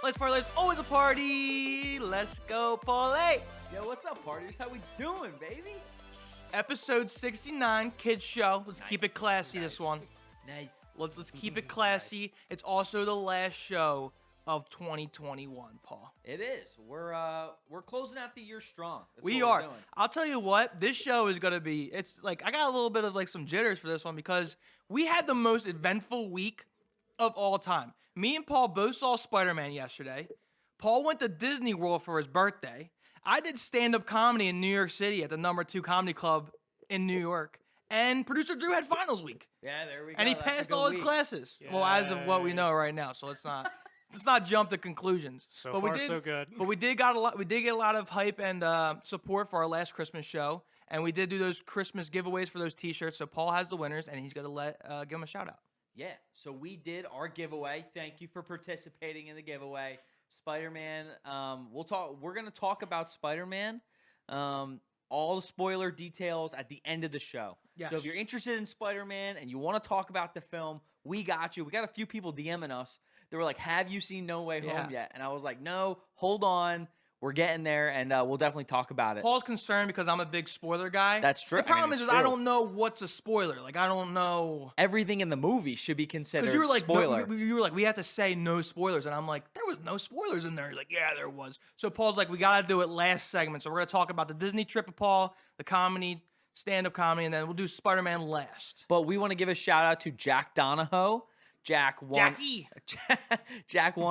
Let's party. It's always a party. Let's go, Paulie. Yo, what's up, partiers? How we doing, baby? Episode 69, kids show. Let's keep it classy. This one. Nice. Let's keep it classy. It's also the last show of 2021, Paul. It is. We're closing out the year strong. That's We what are. we're doing. I'll tell you what. This show is gonna be. It's like I got a little bit of like some jitters for this one because we had the most eventful week of all time. Me and Paul both saw Spiderman yesterday. Paul went to Disney World for his birthday. I did stand-up comedy in New York City at the #2 Comedy Club in New York. And producer Drew had finals week. Yeah, there we go. And he That's a passed good all his week. classes. Well, as of what we know right now. So let's not jump to conclusions. So but far, we did, so good. But we did get a lot of hype and support for our last Christmas show. And we did do those Christmas giveaways for those t-shirts. So Paul has the winners and he's gonna give them a shout out. Yeah, so we did our giveaway. Thank you for participating in the giveaway. Spider-Man, we're going to talk about Spider-Man, all the spoiler details at the end of the show. Yes. So if you're interested in Spider-Man and you want to talk about the film, we got you. We got a few people DMing us. They were like, have you seen No Way Home yet? And I was like, no, hold on. We're getting there, and we'll definitely talk about it. Paul's concerned because I'm a big spoiler guy. That's true. The problem it's is true. I don't know what's a spoiler. Like, I don't know. Everything in the movie should be considered Because you were like, spoiler. you were like, we have to say no spoilers, and I'm like, there was no spoilers in there. You're like, yeah, there was. So Paul's like, we gotta do it last segment. So we're gonna talk about the Disney trip of Paul, the comedy, stand-up comedy, and then we'll do Spider-Man last. But we want to give a shout out to Jack Donahoe. Jack won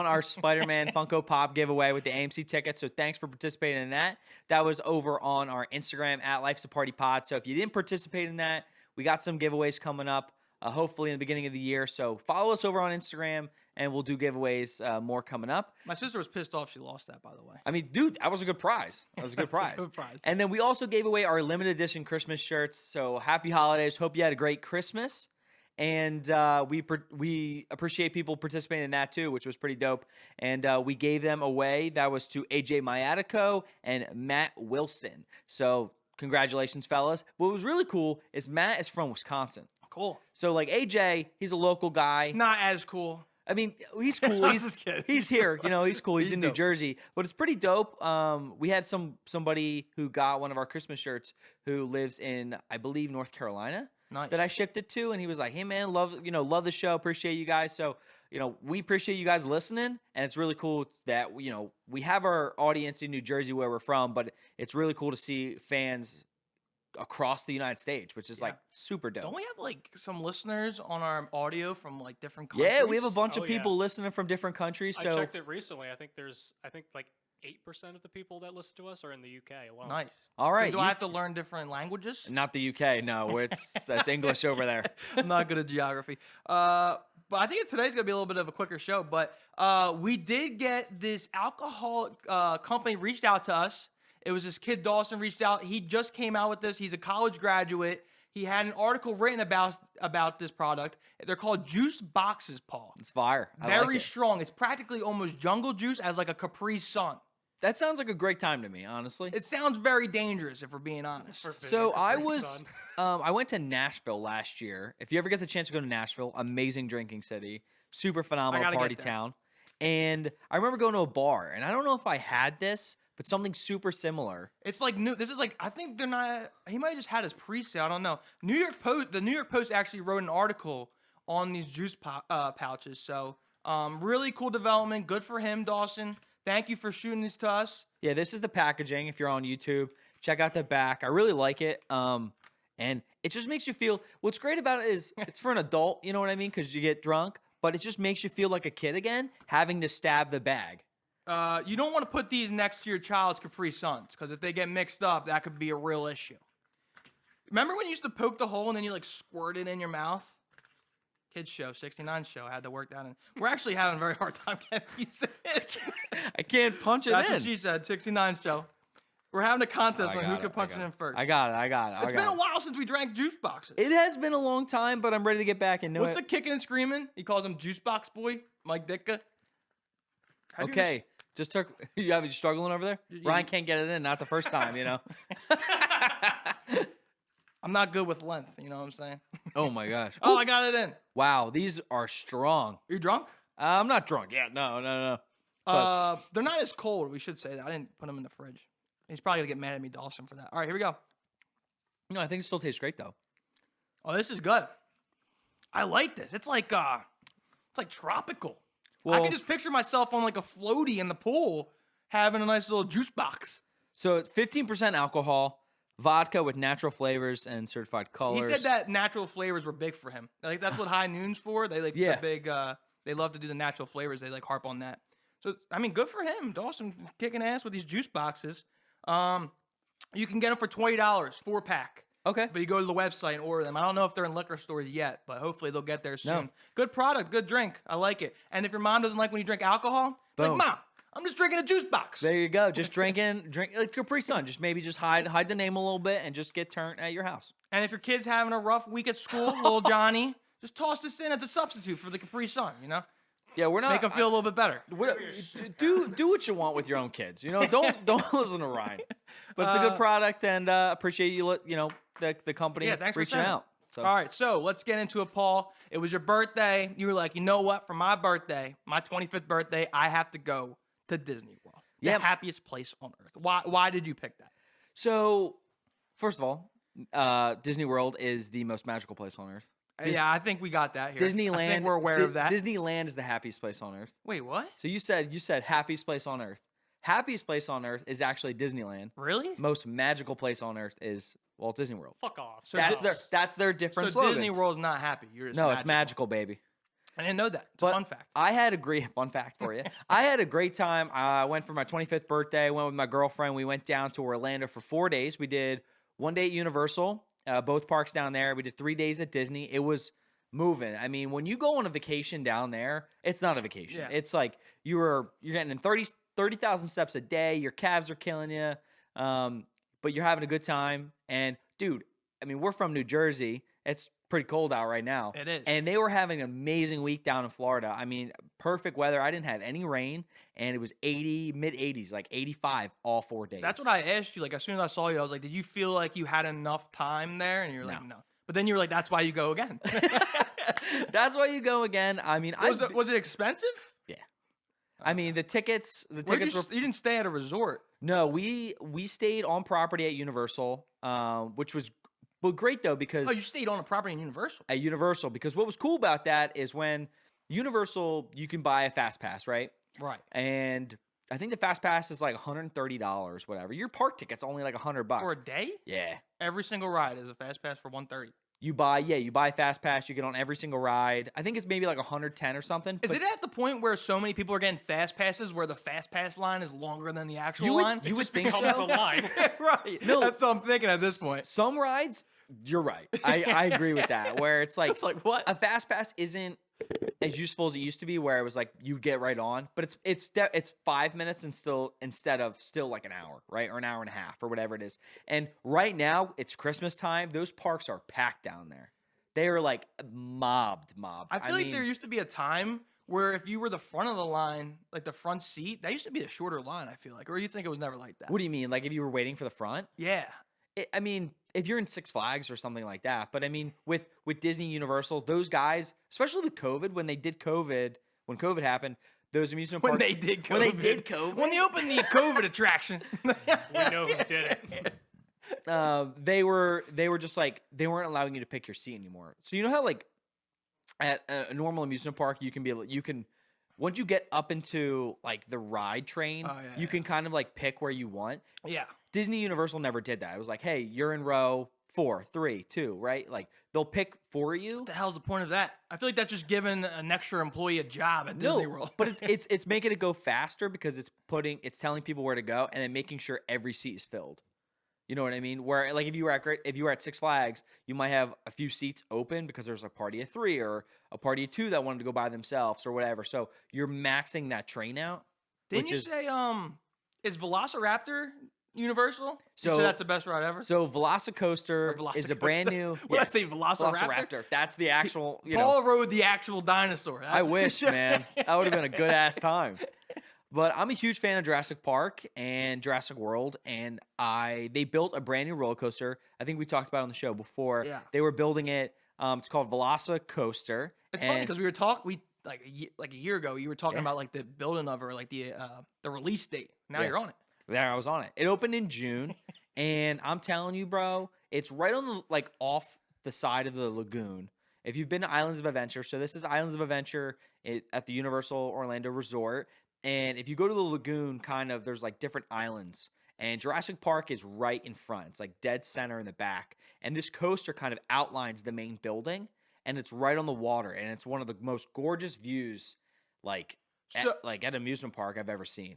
our Spider-Man Funko Pop giveaway with the AMC ticket. So thanks for participating in that. That was over on our Instagram at Life's a Party Pod. So if you didn't participate in that, we got some giveaways coming up, hopefully in the beginning of the year. So follow us over on Instagram, and we'll do giveaways more coming up. My sister was pissed off she lost that, by the way. I mean, dude, that was a good prize. That was a good prize. Good prize. And then we also gave away our limited edition Christmas shirts. So happy holidays. Hope you had a great Christmas. And we appreciate people participating in that too, which was pretty dope. And we gave them away. That was to AJ Mayatico and Matt Wilson. So congratulations, fellas. What was really cool is Matt is from Wisconsin. Cool. So like AJ, he's a local guy. Not as cool. I mean, he's cool. He's just kidding. He's here, he's cool. He's in New dope. Jersey, but it's pretty dope. We had somebody who got one of our Christmas shirts who lives in, I believe, North Carolina. Nice. That I shipped it to, and he was like, "Hey man, love the show, appreciate you guys." So we appreciate you guys listening, and it's really cool that we have our audience in New Jersey where we're from, but it's really cool to see fans across the United States, which is like super dope. Don't we have like some listeners on our audio from like different countries? Yeah, we have a bunch of Oh, yeah. people listening from different countries. So I checked it recently. I think like 8% of the people that listen to us are in the UK alone. Nice. all right, Do I have to learn different languages? not the UK, no, that's English over there. I'm not good at geography. But I think today's gonna be a little bit of a quicker show. But we did get this alcohol company reached out to us. It was this kid Dawson reached out. He just came out with this. He's a college graduate. He had an article written about this product. They're called juice boxes, Paul. It's fire. I Very like it. strong. It's practically almost jungle juice as like a Capri Sun. That sounds like a great time to me, honestly. It sounds very dangerous if we're being honest. So I Capri was, Sun. I went to Nashville last year. If you ever get the chance to go to Nashville, amazing drinking city, super phenomenal gotta party get there. town. And I remember going to a bar, and I don't know if I had this, but something super similar. It's like new. This is like I think they're not. He might have just had his pre-sale. I don't know. The New York Post actually wrote an article on these juice pouches. So really cool development. Good for him, Dawson. Thank you for shooting this to us. Yeah, this is the packaging. If you're on YouTube, check out the back. I really like it. And it just makes you feel. What's great about it is it's for an adult. You know what I mean? Because you get drunk, but it just makes you feel like a kid again, having to stab the bag. You don't want to put these next to your child's Capri Suns because if they get mixed up, that could be a real issue. Remember when you used to poke the hole and then you like squirt it in your mouth? Kids show, 69 show. I had to work that in. We're actually having a very hard time getting these in. I can't punch it That's in. what she said, 69 show. We're having a contest I on got who it, can punch it in first. I got it. It's been a while since we drank juice boxes. It has been a long time, but I'm ready to get back into What's it. the kicking and screaming? He calls him Juice Box Boy, Mike Ditka. Have you Okay, just took. You have you struggling over there? Ryan can't get it in. Not the first time, I'm not good with length, you know what I'm saying? Oh my gosh. Oh, I got it in. Wow, these are strong. You drunk? I'm not drunk yet. No. They're not as cold. We should say that. I didn't put them in the fridge. He's probably gonna get mad at me, Dawson, for that. All right, here we go. No, I think it still tastes great though. Oh, this is good. I like this. It's like tropical. I Well- can just picture myself on like a floaty in the pool having a nice little juice box. So 15% alcohol, vodka with natural flavors and certified colors. He said that natural flavors were big for him. Like that's what High Noon's for. They like Yeah. the big. They love to do the natural flavors. They like harp on that. So I mean, good for him. Dawson kicking ass with these juice boxes. You can get them for $20, 4-pack. Okay. But you go to the website and order them. I don't know if they're in liquor stores yet, but hopefully they'll get there soon. No. Good product, good drink. I like it. And if your mom doesn't like when you drink alcohol, like, Boom. Mom, I'm just drinking a juice box. There you go. Just drink like Capri Sun. Just maybe just hide the name a little bit and just get turned at your house. And if your kid's having a rough week at school, little Johnny, just toss this in as a substitute for the Capri Sun, you know? Yeah, we're not. Make them feel a little bit better. Do what you want with your own kids. You know, don't listen to Ryan. But it's a good product, and appreciate the company Yeah, thanks for reaching saying it. out. So. All right, so let's get into it, Paul. It was your birthday. You were like, you know what? For my birthday, my 25th birthday, I have to go to Disney World. The Yeah. happiest place on earth. Why did you pick that? So, first of all, Disney World is the most magical place on earth. Yeah, I think we got that here. Disneyland. I think we're aware of that. Disneyland is the happiest place on earth. Wait, what? So you said happiest place on earth. Happiest place on earth is actually Disneyland. Really? Most magical place on earth is Walt Disney World. Fuck off. So That's their different So slogans. Disney World's not happy. You're just No, it's magical, baby. I didn't know that. It's But a fun fact. I had a great fun fact for you. I had a great time. I went for my 25th birthday. Went with my girlfriend. We went down to Orlando for 4 days. We did 1 day at Universal, both parks down there. We did 3 days at Disney. It was moving. I mean, when you go on a vacation down there, it's not a vacation. Yeah. It's like you're getting in 30,000 steps a day. Your calves are killing you, but you're having a good time. And dude, I mean, we're from New Jersey. It's pretty cold out right now. It is. And they were having an amazing week down in Florida. I mean, perfect weather. I didn't have any rain, and it was 80, mid 80s, like 85 all 4 days. That's what I asked you. Like, as soon as I saw you, I was like, did you feel like you had enough time there? And you're like, no. But then you were like, that's why you go again. That's why you go again. I mean, Was it expensive? Yeah. I mean, the tickets were. You didn't stay at a resort. No, we stayed on property at Universal, which was great though because Oh, you stayed on a property in Universal. at Universal because what was cool about that is when Universal you can buy a fast pass, right? Right. And I think the fast pass is like $130, whatever. Your park ticket's only like $100. For a day? Yeah. Every single ride is a fast pass for $130. You buy fast pass, you get on every single ride. I think it's maybe like 110 or something. Is but it at the point where so many people are getting fast passes where the fast pass line is longer than the actual You would- line? you would Just think becomes so? a line. Right. No. That's what I'm thinking at this point. Some rides, you're right. I agree with that. Where it's like, It's like, what? a fast pass isn't as useful as it used to be, where it was like you get right on, but it's 5 minutes and instead of like an hour, right, or an hour and a half or whatever it is. And right now it's Christmas time; those parks are packed down there. They are like mobbed. I feel like there used to be a time where if you were the front of the line, like the front seat, that used to be a shorter line, I feel like. Or you think it was never like that? What do you mean? Like if you were waiting for the front? Yeah. I mean, if you're in Six Flags or something like that. But I mean, with Disney, Universal, those guys, especially with COVID, when COVID happened, those amusement parks. When they did COVID. When they opened the COVID attraction. We know who did it. They were just like, they weren't allowing you to pick your seat anymore. So you know how like at a normal amusement park, you can once you get up into like the ride train, you can kind of like pick where you want. Yeah. Disney Universal never did that. It was like, hey, you're in row 4, 3, 2, right? Like they'll pick for you. What the hell's the point of that? I feel like that's just giving an extra employee a job at Disney World. But it's making it go faster because it's telling people where to go and then making sure every seat is filled. You know what I mean? Where like if you were at Six Flags, you might have a few seats open because there's a party of 3 or a party of 2 that wanted to go by themselves or whatever. So you're maxing that train out. Didn't you say is Velociraptor Universal? So You said that's the best ride ever. So Velocicoaster is a brand new. What did I say, Velociraptor? Velociraptor. That's the actual. Paul rode the actual dinosaur. I wish, man. That would have been a good ass time. But I'm a huge fan of Jurassic Park and Jurassic World, and they built a brand new roller coaster. I think we talked about it on the show before. Yeah. They were building it. It's called Velocicoaster. It's funny because we were talking. like a year ago. You were talking about like the building of it, or like the release date. Now you're on it. There, I was on it. It opened in June, and I'm telling you, bro, it's right on the like off the side of the lagoon. If you've been to Islands of Adventure, so this is Islands of Adventure at the Universal Orlando Resort, and if you go to the lagoon, kind of there's like different islands, and Jurassic Park is right in front. It's like dead center in the back, and this coaster kind of outlines the main building, and it's right on the water, and it's one of the most gorgeous views, like at amusement park I've ever seen.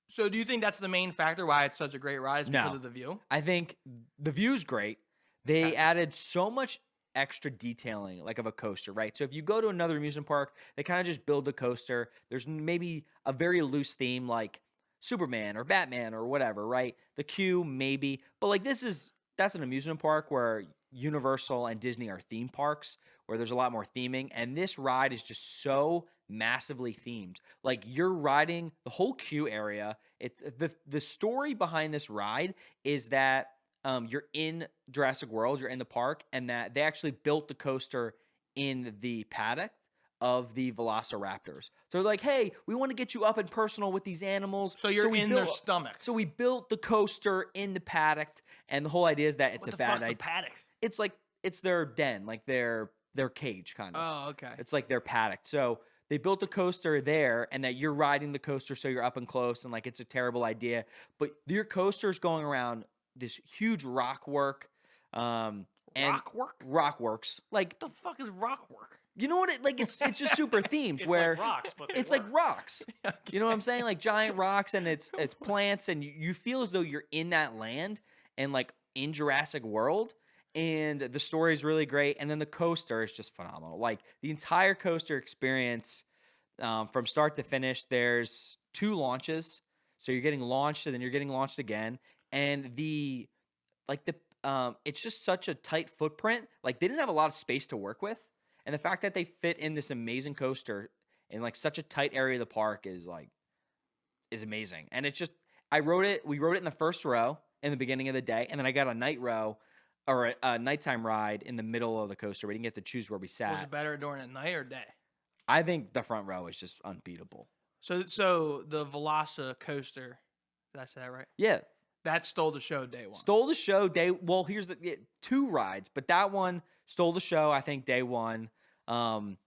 So do you think that's the main factor why it's such a great ride is because of the view? I think the view's great. They added so much extra detailing, like of a coaster, right? So if you go to another amusement park, they kind of just build the coaster. There's maybe a very loose theme like Superman or Batman or whatever, right? The queue, maybe. But like that's an amusement park where Universal and Disney are theme parks where there's a lot more theming. And this ride is just so massively themed. Like you're riding the whole queue area. It's the story behind this ride is that you're in Jurassic World, you're in the park, and that they actually built the coaster in the paddock of the Velociraptors. So they're like, hey, we want to get you up and personal with these animals. So you're in their stomach. So we built the coaster in the paddock, and the whole idea is that it's what a bad idea. The paddock? It's like it's their den, like their cage kind of. Oh, okay. It's like their paddock. So they built a coaster there, and that you're riding the coaster, so you're up and close, and like it's a terrible idea. But your coaster's going around this huge rock work. And rock works. Like what the fuck is rock work? You know what? It's just super themed. It's where like rocks, but it's like rocks. Okay. You know what I'm saying? Like giant rocks, and it's plants, and you feel as though you're in that land and like in Jurassic World. And the story is really great, and then the coaster is just phenomenal. Like the entire coaster experience, from start to finish. There's 2 launches, so you're getting launched, and then you're getting launched again. And it's just such a tight footprint. Like they didn't have a lot of space to work with. And the fact that they fit in this amazing coaster in like such a tight area of the park is amazing. And it's just, we rode it in the first row in the beginning of the day. And then I got a night row or a nighttime ride in the middle of the coaster. We didn't get to choose where we sat. Was it better during the night or day? I think the front row is just unbeatable. So the Velocicoaster, did I say that right? Yeah. That stole the show day one. Stole the show day. Well, here's 2 rides, but that one stole the show. I think day one, and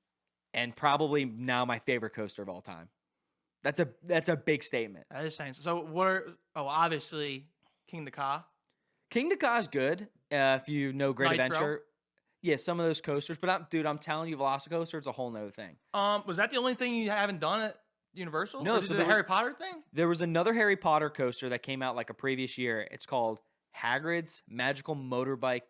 probably now my favorite coaster of all time. That's a big statement. That is saying so. Obviously King the Ka. King the Ka is good if you know Great Nitro. Adventure. Yeah, some of those coasters, but I'm telling you, Velocicoaster, it's a whole nother thing. Was that the only thing you haven't done at Universal? No, so the Harry Potter thing? There was another Harry Potter coaster that came out like a previous year. It's called Hagrid's Magical Creature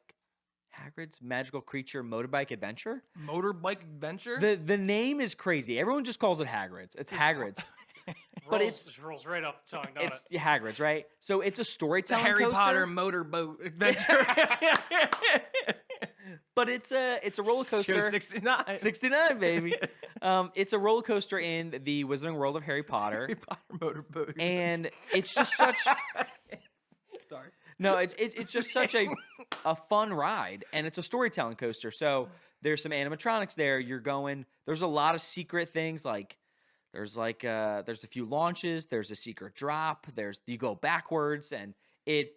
Motorbike Adventure. Motorbike Adventure? The name is crazy. Everyone just calls it Hagrid's. It's Hagrid's. But it rolls right off the tongue, doesn't it? Hagrid's, right? So it's a storytelling Harry coaster. Potter motorboat adventure. But it's a roller coaster. Show 69. 69, baby. It's a roller coaster in the Wizarding World of Harry Potter. Harry Potter motorboat. And it's just such. Sorry. No, it's just such a fun ride, and it's a storytelling coaster. So there's some animatronics there. There's a lot of secret things like. There's a few launches. There's a secret drop. You go backwards, and it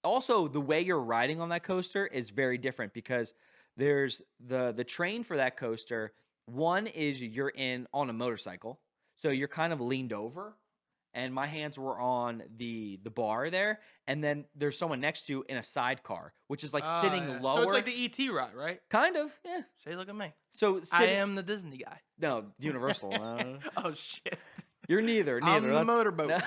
also the way you're riding on that coaster is very different because there's the train for that coaster. One is you're on a motorcycle, so you're kind of leaned over, and my hands were on the bar there, and then there's someone next to you in a sidecar, which is like sitting lower. So it's like the ET ride, right? Kind of, yeah. Say, look at me. So I am the Disney guy. No, Universal. Oh shit. You're neither. I'm the motorboat.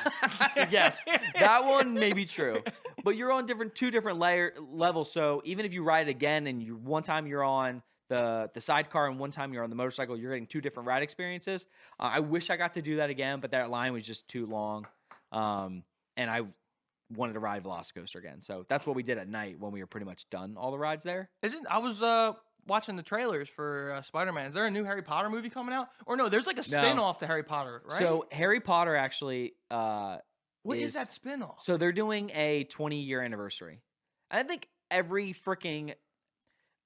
Yes, that one may be true, but you're on two different levels. So even if you ride it again, and one time you're on the sidecar and one time you're on the motorcycle, you're getting 2 different ride experiences. I wish I got to do that again, but that line was just too long, and I wanted to ride Velocicoaster again. So that's what we did at night when we were pretty much done all the rides there. I was watching the trailers for Spider-Man. Is there a new Harry Potter movie coming out? Or no, there's like a spin-off to Harry Potter, right? So Harry Potter actually what is that spin-off? So they're doing a 20-year anniversary. I think every freaking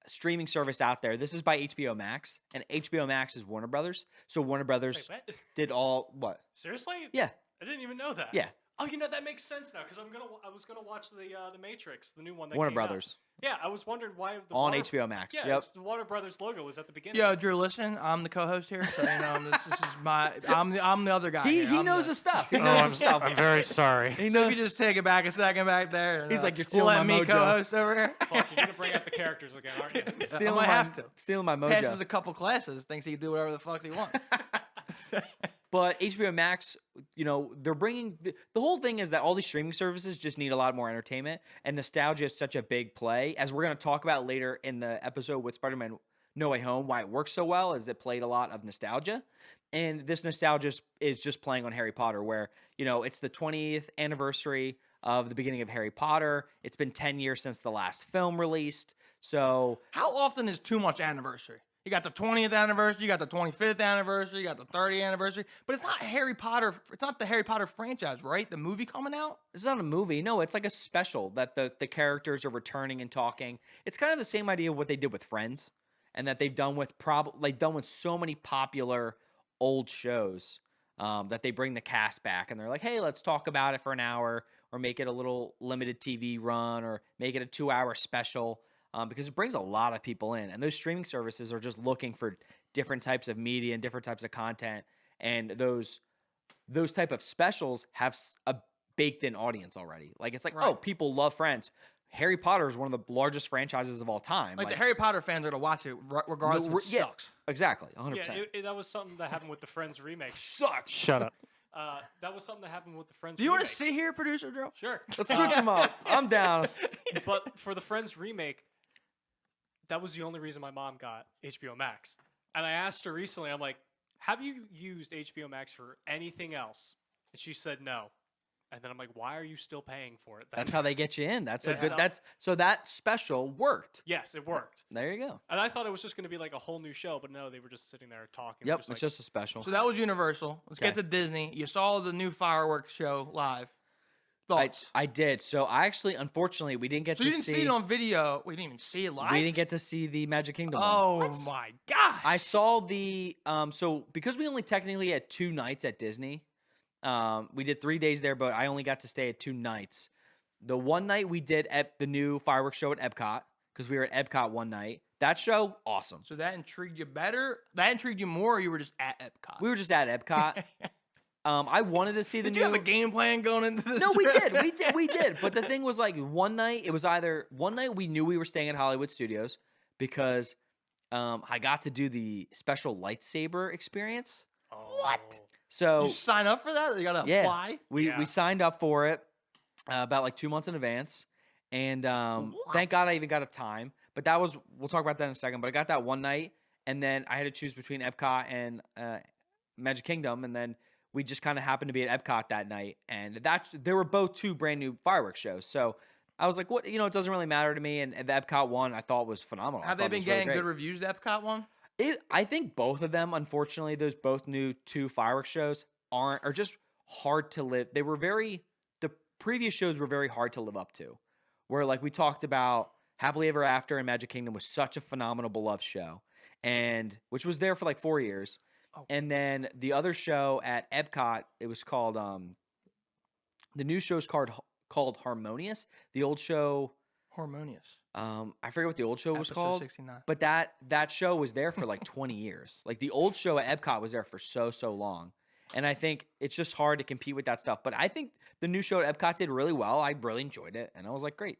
streaming service out there. This is by HBO Max, and HBO Max is Warner Brothers. So Warner Brothers Wait, what? did all what? Seriously? Yeah. I didn't even know that. Yeah. Oh, that makes sense now because I was gonna watch the Matrix, the new one that Warner came out. Brothers. Yeah, I was wondering why the On Warner, HBO Max. Yeah, Yep. the Warner Brothers logo was at the beginning. Yo, Drew, listen, I'm the co-host here, so this is I'm the other guy. He here. I'm knows the his stuff. He knows his stuff. I'm very sorry. He So knows. if you just take it back a second back there, and, He's like, "You're stealing let my me mojo." co-host over here. Fuck, you're gonna bring out the characters again, aren't you? Stealing might my, have to. Stealing my mojo. Passes a couple classes, thinks he can do whatever the fuck he wants. But HBO Max, they're bringing the whole thing is that all these streaming services just need a lot more entertainment, and nostalgia is such a big play. As we're going to talk about later in the episode with Spider-Man No Way Home, why it works so well is it played a lot of nostalgia. And this nostalgia is just playing on Harry Potter, where, it's the 20th anniversary of the beginning of Harry Potter. It's been 10 years since the last film released. So How often is too much anniversary? You got the 20th anniversary, you got the 25th anniversary, you got the 30th anniversary, but it's not Harry Potter. It's not the Harry Potter franchise, right? The movie coming out. it's not a movie. No, it's like a special that the characters are returning and talking. It's kind of the same idea of what they did with Friends, and that they've done with so many popular old shows that they bring the cast back, and they're like, hey, let's talk about it for an hour, or make it a little limited TV run, or make it a 2-hour special. Because it brings a lot of people in, and those streaming services are just looking for different types of media and different types of content, and those type of specials have a baked-in audience already. Like, it's like, Right. oh, people love Friends. Harry Potter is one of the largest franchises of all time. Like the Harry Potter fans are gonna watch it regardless if it yeah, sucks. exactly, 100%. Yeah, that was something that happened with the Friends remake. Sucks. Shut up. That was something that happened with the Friends. Do you want to remake. sit here, producer Joe? Sure. Let's switch them up. I'm down. But for the Friends remake, that was the only reason my mom got HBO Max. And I asked her recently, I'm like, have you used HBO Max for anything else? And she said no. And then I'm like, why are you still paying for it then? That's how they get you in. That's a Yeah. good. So that special worked. Yes, it worked. There you go. And I thought it was just going to be like a whole new show, but no, they were just sitting there talking. Yep, just it's like, just a special. So that was Universal. Let's get Okay. to Disney. You saw the new fireworks show live. Thoughts? I did. So I actually, unfortunately, we didn't get So to you didn't see it on video. We didn't even see it live. We didn't get to see the Magic Kingdom one. Oh my god! I saw the so because we only technically had 2 nights at Disney. We did 3 days there, but I only got to stay at 2 nights. The one night we did at the new fireworks show at Epcot, because we were at Epcot one night. That show, awesome. So that intrigued you better? That intrigued you more, or you were just at Epcot? We were just at Epcot. I wanted to see the Did new. you have a game plan going into this? No, we trip? did. We did. But the thing was, like, one night, it was either one night we knew we were staying at Hollywood Studios because I got to do the special lightsaber experience. oh. So You sign up for that? You gotta yeah, apply? we Yeah. signed up for it about like 2 months in advance, and thank God I even got a time. But that was we'll talk about that in a second. But I got that one night, and then I had to choose between Epcot and Magic Kingdom, and then we just kind of happened to be at Epcot that night, and they were both 2 brand new fireworks shows. So I was like, what? It doesn't really matter to me. And the Epcot one I thought was phenomenal. I Have they thought it been was really getting great. good reviews, the Epcot one? I think both of them, unfortunately, those both new 2 fireworks shows are just hard to live. The previous shows were very hard to live up to. Where like we talked about Happily Ever After and Magic Kingdom was such a phenomenal beloved show, and which was there for like 4 years. Oh. And then the other show at Epcot, it was called the new show's called Harmonious. The old show, Harmonious. I forget what the old show was Episode called. 69. But that show was there for like 20 years. Like the old show at Epcot was there for so long. And I think it's just hard to compete with that stuff. But I think the new show at Epcot did really well. I really enjoyed it. And I was like, great.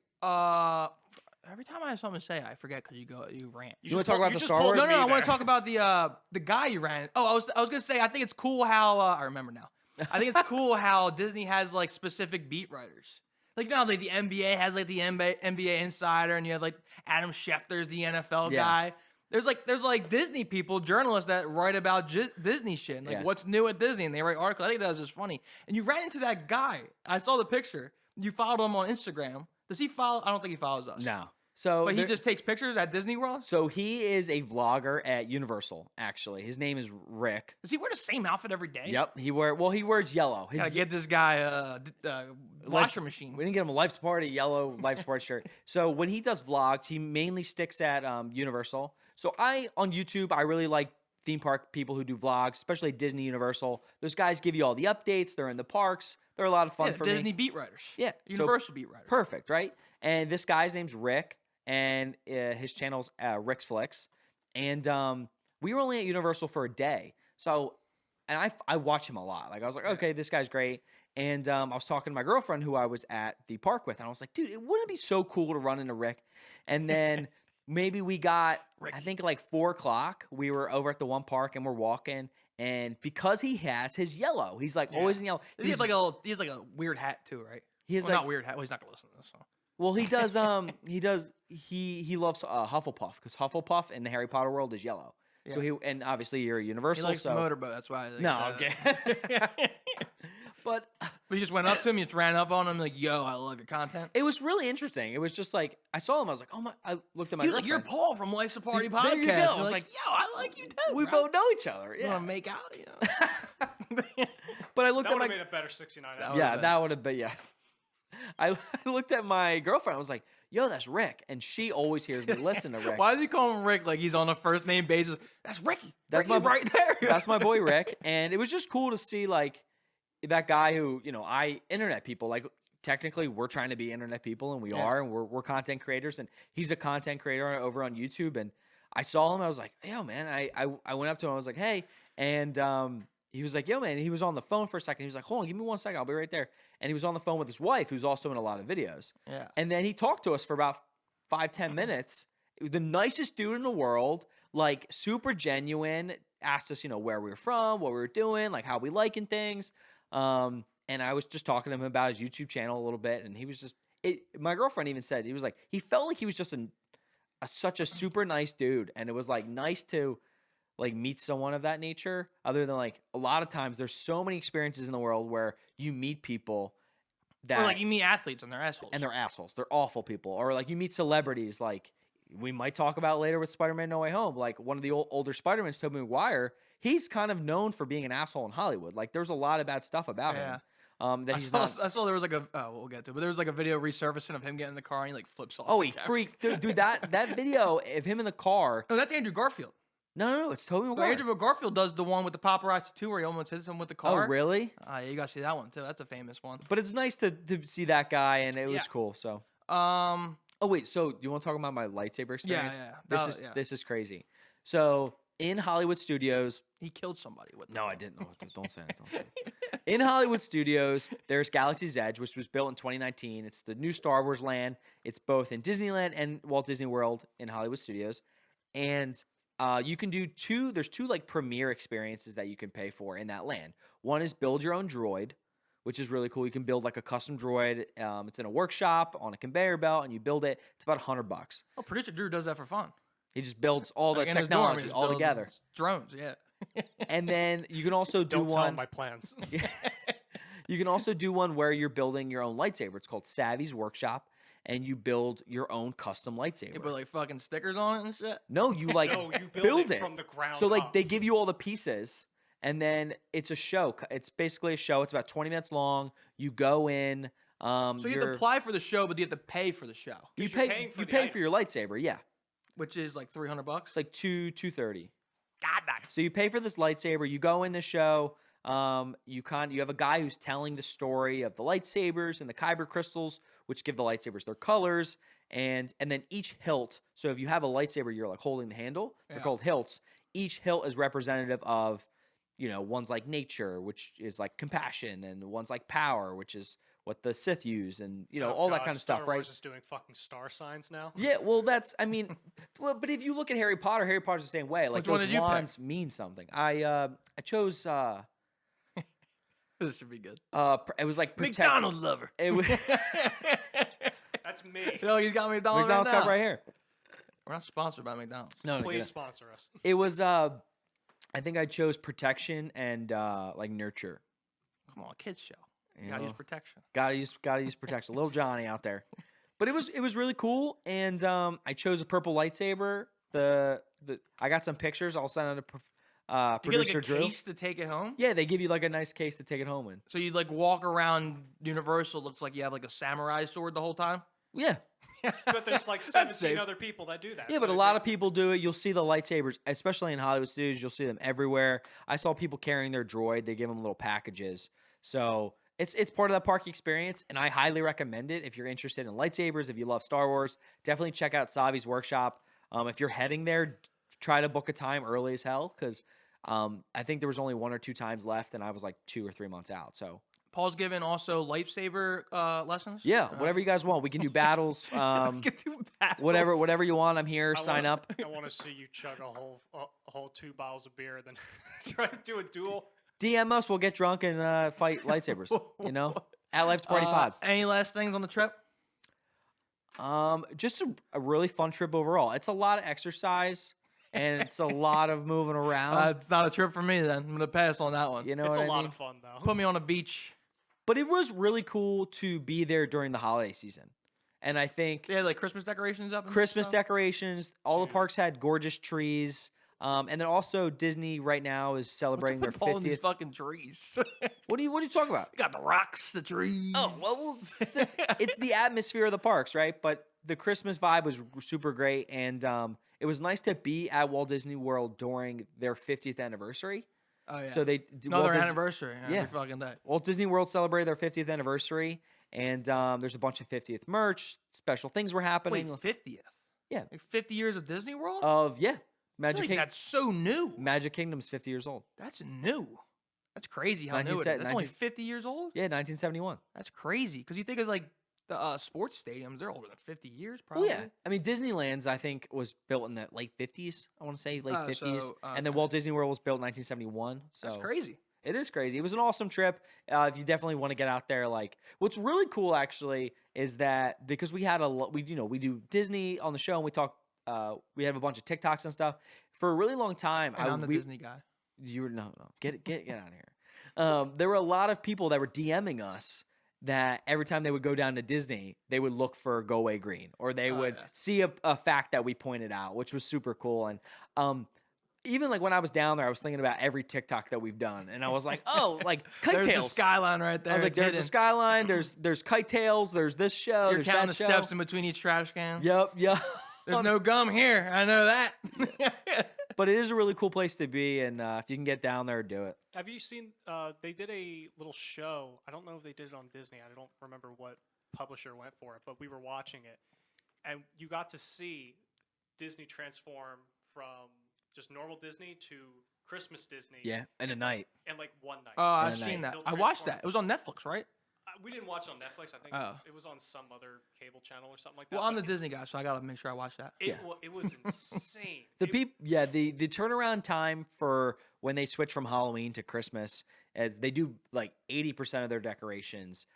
Every time I have something to say, I forget because you rant. You wanna talk about the just Star pulled Wars? No, me I want there. to talk about the guy you ran. Oh, I was gonna say I think it's cool how I remember now. I think it's cool how Disney has like specific beat writers. Like now, like the NBA has like the NBA insider, and you have like Adam Schefter's the NFL Yeah. guy. There's like Disney people, journalists that write about Disney shit, and, like Yeah. what's new at Disney, and they write articles. I think that was just funny. And you ran into that guy. I saw the picture. You followed him on Instagram. Does he follow? I don't think he follows us. No. So But he just takes pictures at Disney World? So he is a vlogger at Universal, actually. His name is Rick. Does he wear the same outfit every day? Yep. He wears yellow. Gotta get this guy a washer machine. We didn't get him a Life's Party yellow Life's Party shirt. So when he does vlogs, he mainly sticks at Universal. So on YouTube, I really like theme park people who do vlogs, especially Disney Universal. Those guys give you all the updates. They're in the parks. They're a lot of fun for Disney me. beat writers. Yeah. Universal beat writers. Perfect, right? And this guy's name's Rick. And his channel's Rick's Flicks, and we were only at Universal for a day, so and I watch him a lot. Like I was like, okay, this guy's great, and I was talking to my girlfriend who I was at the park with, and I was like, dude, it wouldn't be so cool to run into Rick, and then maybe we got I think like 4:00, we were over at the one park and we're walking. And because he has his yellow, he's like always in yellow. He has like a weird hat too, right? He has not weird hat. Well, he's not gonna listen to this. So. Well, he does. He loves Hufflepuff because Hufflepuff in the Harry Potter world is yellow. Yeah. So and obviously you're a Universal. He likes so the motorboat. That's why. No, okay. But you just went up to him, you just ran up on him, like, "Yo, I love your content." It was really interesting. It was just like I saw him. I was like, "Oh my!" I looked at my. He was like, "You're Paul from Life's a Party podcast." There you go. I was like, "Yo, I like you too." We both know each other. You Yeah. want to make out? You know? But I looked that at would my. have made a better 69 hours. Yeah, that would have been I looked at my girlfriend. I was like, "Yo, that's Rick," and she always hears me listen to Rick. Why does he call him Rick like he's on a first name basis? That's Ricky. That's Ricky's right there. That's my boy Rick, and it was just cool to see like that guy who internet people like. Technically, we're trying to be internet people, and we are, and we're content creators, and he's a content creator over on YouTube. And I saw him, I was like, "Yo, man!" I went up to him, I was like, "Hey," and he was like, "Yo, man!" And he was on the phone for a second. He was like, "Hold on, give me 1 second, I'll be right there." And he was on the phone with his wife, who's also in a lot of videos. Yeah. And then he talked to us for about 5-10 minutes. It was the nicest dude in the world, like super genuine. Asked us, where we were from, what we were doing, like how we liking things. And I was just talking to him about his YouTube channel a little bit, and he was just. My girlfriend even said he was like he felt like he was just such a super nice dude, and it was like nice to like meet someone of that nature. Other than like a lot of times, there's so many experiences in the world where you meet people that Or like you meet athletes and they're assholes. and they're assholes. They're awful people. Or like you meet celebrities like we might talk about later with Spider-Man No Way Home. Like one of the older Spider-Mans, Tobey Maguire, he's kind of known for being an asshole in Hollywood. Like there's a lot of bad stuff about him. That he's not. I saw there was like we'll get to it, but there was like a video resurfacing of him getting in the car and he like flips off. Oh, he freaked. Dude, that video of him in the car. No, that's Andrew Garfield. No, it's Tobey Well, Maguire. Andrew Garfield does the one with the paparazzi too, where he almost hits him with the car. Oh, really? Yeah, you gotta see that one too. That's a famous one. But it's nice to see that guy, and it was cool. So. Oh wait, so do you want to talk about my lightsaber experience? Yeah. This is crazy. So in Hollywood studios, he killed somebody with. No, I didn't. No, don't say that. Don't say that. In Hollywood studios, there's Galaxy's Edge, which was built in 2019. It's the new Star Wars land. It's both in Disneyland and Walt Disney World in Hollywood studios, and you can do two. There's two like premiere experiences that you can pay for in that land. One is build your own droid, which is really cool. You can build like a custom droid. It's in a workshop on a conveyor belt, and you build it. It's about $100. Oh, producer Drew does that for fun. He just builds all the Like in his dorm, he technology just all builds together. Drones, yeah. And then you can also do Don't tell him one. my plans. You can also do one where you're building your own lightsaber. It's called Savvy's Workshop, and you build your own custom lightsaber. You put like fucking stickers on it and shit. No, you like No, you build it from the ground So like up. they give you all the pieces, and then it's a show. It's basically a show. It's about 20 minutes long. You go in. So you have to apply for the show, but you have to pay for the show, You 'Cause you're pay. paying for You the pay item. for your lightsaber. Yeah, which is like $300. it's like $230. God, damn. So you pay for this lightsaber. You go in the show. You have a guy who's telling the story of the lightsabers and the kyber crystals, which give the lightsabers their colors, and then each hilt. So if you have a lightsaber, you're like holding the handle. They're called hilts. Each hilt is representative of, one's like nature, which is like compassion, and one's like power, which is what the Sith use, and all that kind of stuff, Star right? Wars is doing fucking star signs now. Yeah, well, but if you look at Harry Potter's the same way. Like Which one those did you pick? wands mean something. I chose. This should be good. It was like McDonald's lover. It was That's me. No, he's got McDonald's, McDonald's right cup now. right here. We're not sponsored by McDonald's. No, Please sponsor us. it was. I think I chose protection and like nurture. Come on, kids show. You You gotta know? use protection. Gotta use protection. Little Johnny out there. But it was really cool, and I chose a purple lightsaber. I got some pictures. I'll send out to Do you get producer like a Drew. case to take it home? Yeah, they give you like a nice case to take it home in. So you like walk around Universal, looks like you have like a samurai sword the whole time? Yeah. But there's like That's 17 safe. other people that do that. Yeah, but a lot of people do it. You'll see the lightsabers, especially in Hollywood studios. You'll see them everywhere. I saw people carrying their droid. They give them little packages. So it's part of that park experience, and I highly recommend it if you're interested in lightsabers, if you love Star Wars. Definitely check out Savi's workshop. If you're heading there, try to book a time early as hell because I think there was only 1 or 2 times left, and I was like 2 or 3 months out. So Paul's giving also lightsaber lessons? yeah, whatever you guys want. We can do battles. We can do battles. Whatever you want. I'm here. Sign up. I want to see you chug a whole 2 bottles of beer, then try to do a duel. DM us. We'll get drunk and fight lightsabers. You know, at Life's Party Pod. Any last things on the trip? Just a really fun trip overall. It's a lot of exercise and it's a lot of moving around. It's not a trip for me then. I'm going to pass on that one. You know It's what a I lot mean? of fun, though. Put me on a beach. But it was really cool to be there during the holiday season. And I think They had like Christmas decorations up. And Christmas stuff? decorations, all the parks had gorgeous trees. And then also Disney right now is celebrating their What's up with Paul and these 50th. fucking trees? What are you talking about? You got the rocks, the trees. Oh, well, it's the atmosphere of the parks, right? But the Christmas vibe was super great, and it was nice to be at Walt Disney World during their 50th anniversary. Oh, yeah. So they Another anniversary. Yeah. Every fucking day. Walt Disney World celebrated their 50th anniversary, and there's a bunch of 50th merch, special things were happening. Wait, 50th? Yeah. Like 50 years of Disney World? I Magic feel like Kingdom. that's so new. Magic Kingdom's 50 years old. That's new. That's crazy how new it is. 19 That's only 50 years old? Yeah, 1971. That's crazy. Because you think of like the sports stadiums, they're older than 50 years Oh probably. yeah, I mean Disneyland's I think was built in the late 50s. I want to say late 50s, and then okay. Walt Disney World was built in 1971. So That's crazy. It is crazy. It was an awesome trip. If you definitely want to get out there, like what's really cool actually is that because we had we do Disney on the show and we talk. We have a bunch of TikToks and stuff for a really long time. And I'm the Disney guy. You were no get out of here. There were a lot of people that were DMing us that every time they would go down to Disney, they would look for Go Away Green or they would see a fact that we pointed out, which was super cool. And even like when I was down there, I was thinking about every TikTok that we've done, and I was like, oh, like kite There's tails. the skyline right there. I was like, It's there's hidden. the skyline, there's kite tails, there's this show, You're there's counting that the show. steps in between each trash can. Yep. There's no gum here. I know that. But it is a really cool place to be, and if you can get down there, do it. Have you seen? They did a little show. I don't know if they did it on Disney. I don't remember what publisher went for it, but we were watching it, and you got to see Disney transform from just normal Disney to Christmas Disney. Yeah, in a night. In like one night. Oh, I've Night. seen that. They'll I watched transform- that. It was on Netflix, right? We didn't watch it on Netflix. I think Oh. it was on some other cable channel or something like that. Well, I'm the but Disney guy, so I gotta make sure I watch that. it was insane. The turnaround time for when they switch from Halloween to Christmas as they do like 80% of their decorations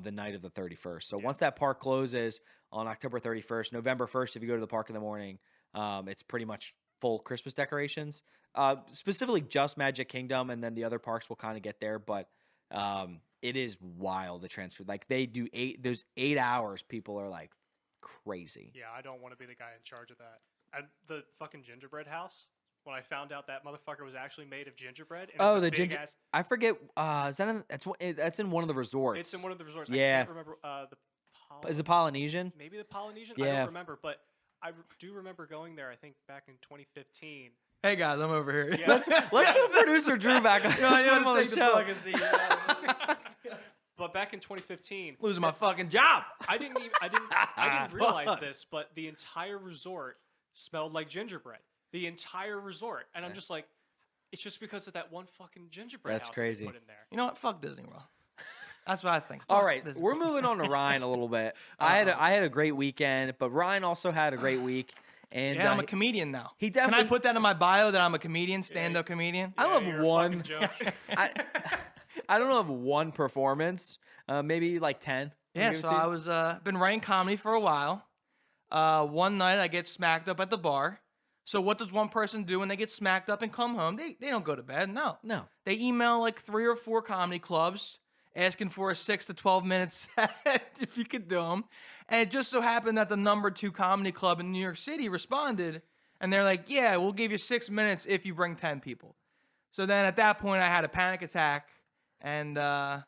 the night of the 31st. So once that park closes on October 31st, November 1st, if you go to the park in the morning, it's pretty much full Christmas decorations. Specifically just Magic Kingdom, and then the other parks will kind of get there, but it is wild the transfer. Like they do those 8 hours, people are like crazy. Yeah, I don't want to be the guy in charge of that. And the fucking gingerbread house. When I found out that motherfucker was actually made of gingerbread. And Oh, it's a the big ginger. ass- I forget. Is that that's in one of the resorts? It's in one of the resorts. Yeah. I can't remember Is it Polynesian? maybe the Polynesian. I Yeah. don't remember, but I do remember going there. I think back in 2015. Hey guys, I'm over here. Yeah. Let's put producer Drew back on, Yeah, let's put him on the just take show. fucking seat. But back in 2015, Losing my fucking job. I didn't realize this, but the entire resort smelled like gingerbread. The entire resort, and I'm just like, it's just because of that one fucking gingerbread That's house crazy. they put in there. You know what? Fuck Disney World. That's what I think. All Fuck right, Disney we're World. moving on to Ryan a little bit. I had a great weekend, but Ryan also had a great week. And Yeah, I'm a comedian now. he Can I definitely- put that in my bio that I'm a comedian, stand-up comedian? I don't Yeah, have you're a one. fucking joke. I don't have one performance. Maybe like 10. Yeah, Maybe so 10. I was been writing comedy for a while. One night I get smacked up at the bar. So what does one person do when they get smacked up and come home? They don't go to bed. No. No. They email like 3 or 4 comedy clubs asking for a 6 to 12 minute set if you could do them. And it just so happened that the #2 comedy club in New York City responded, and they're like, yeah, we'll give you 6 minutes if you bring 10 people. So then at that point, I had a panic attack, and I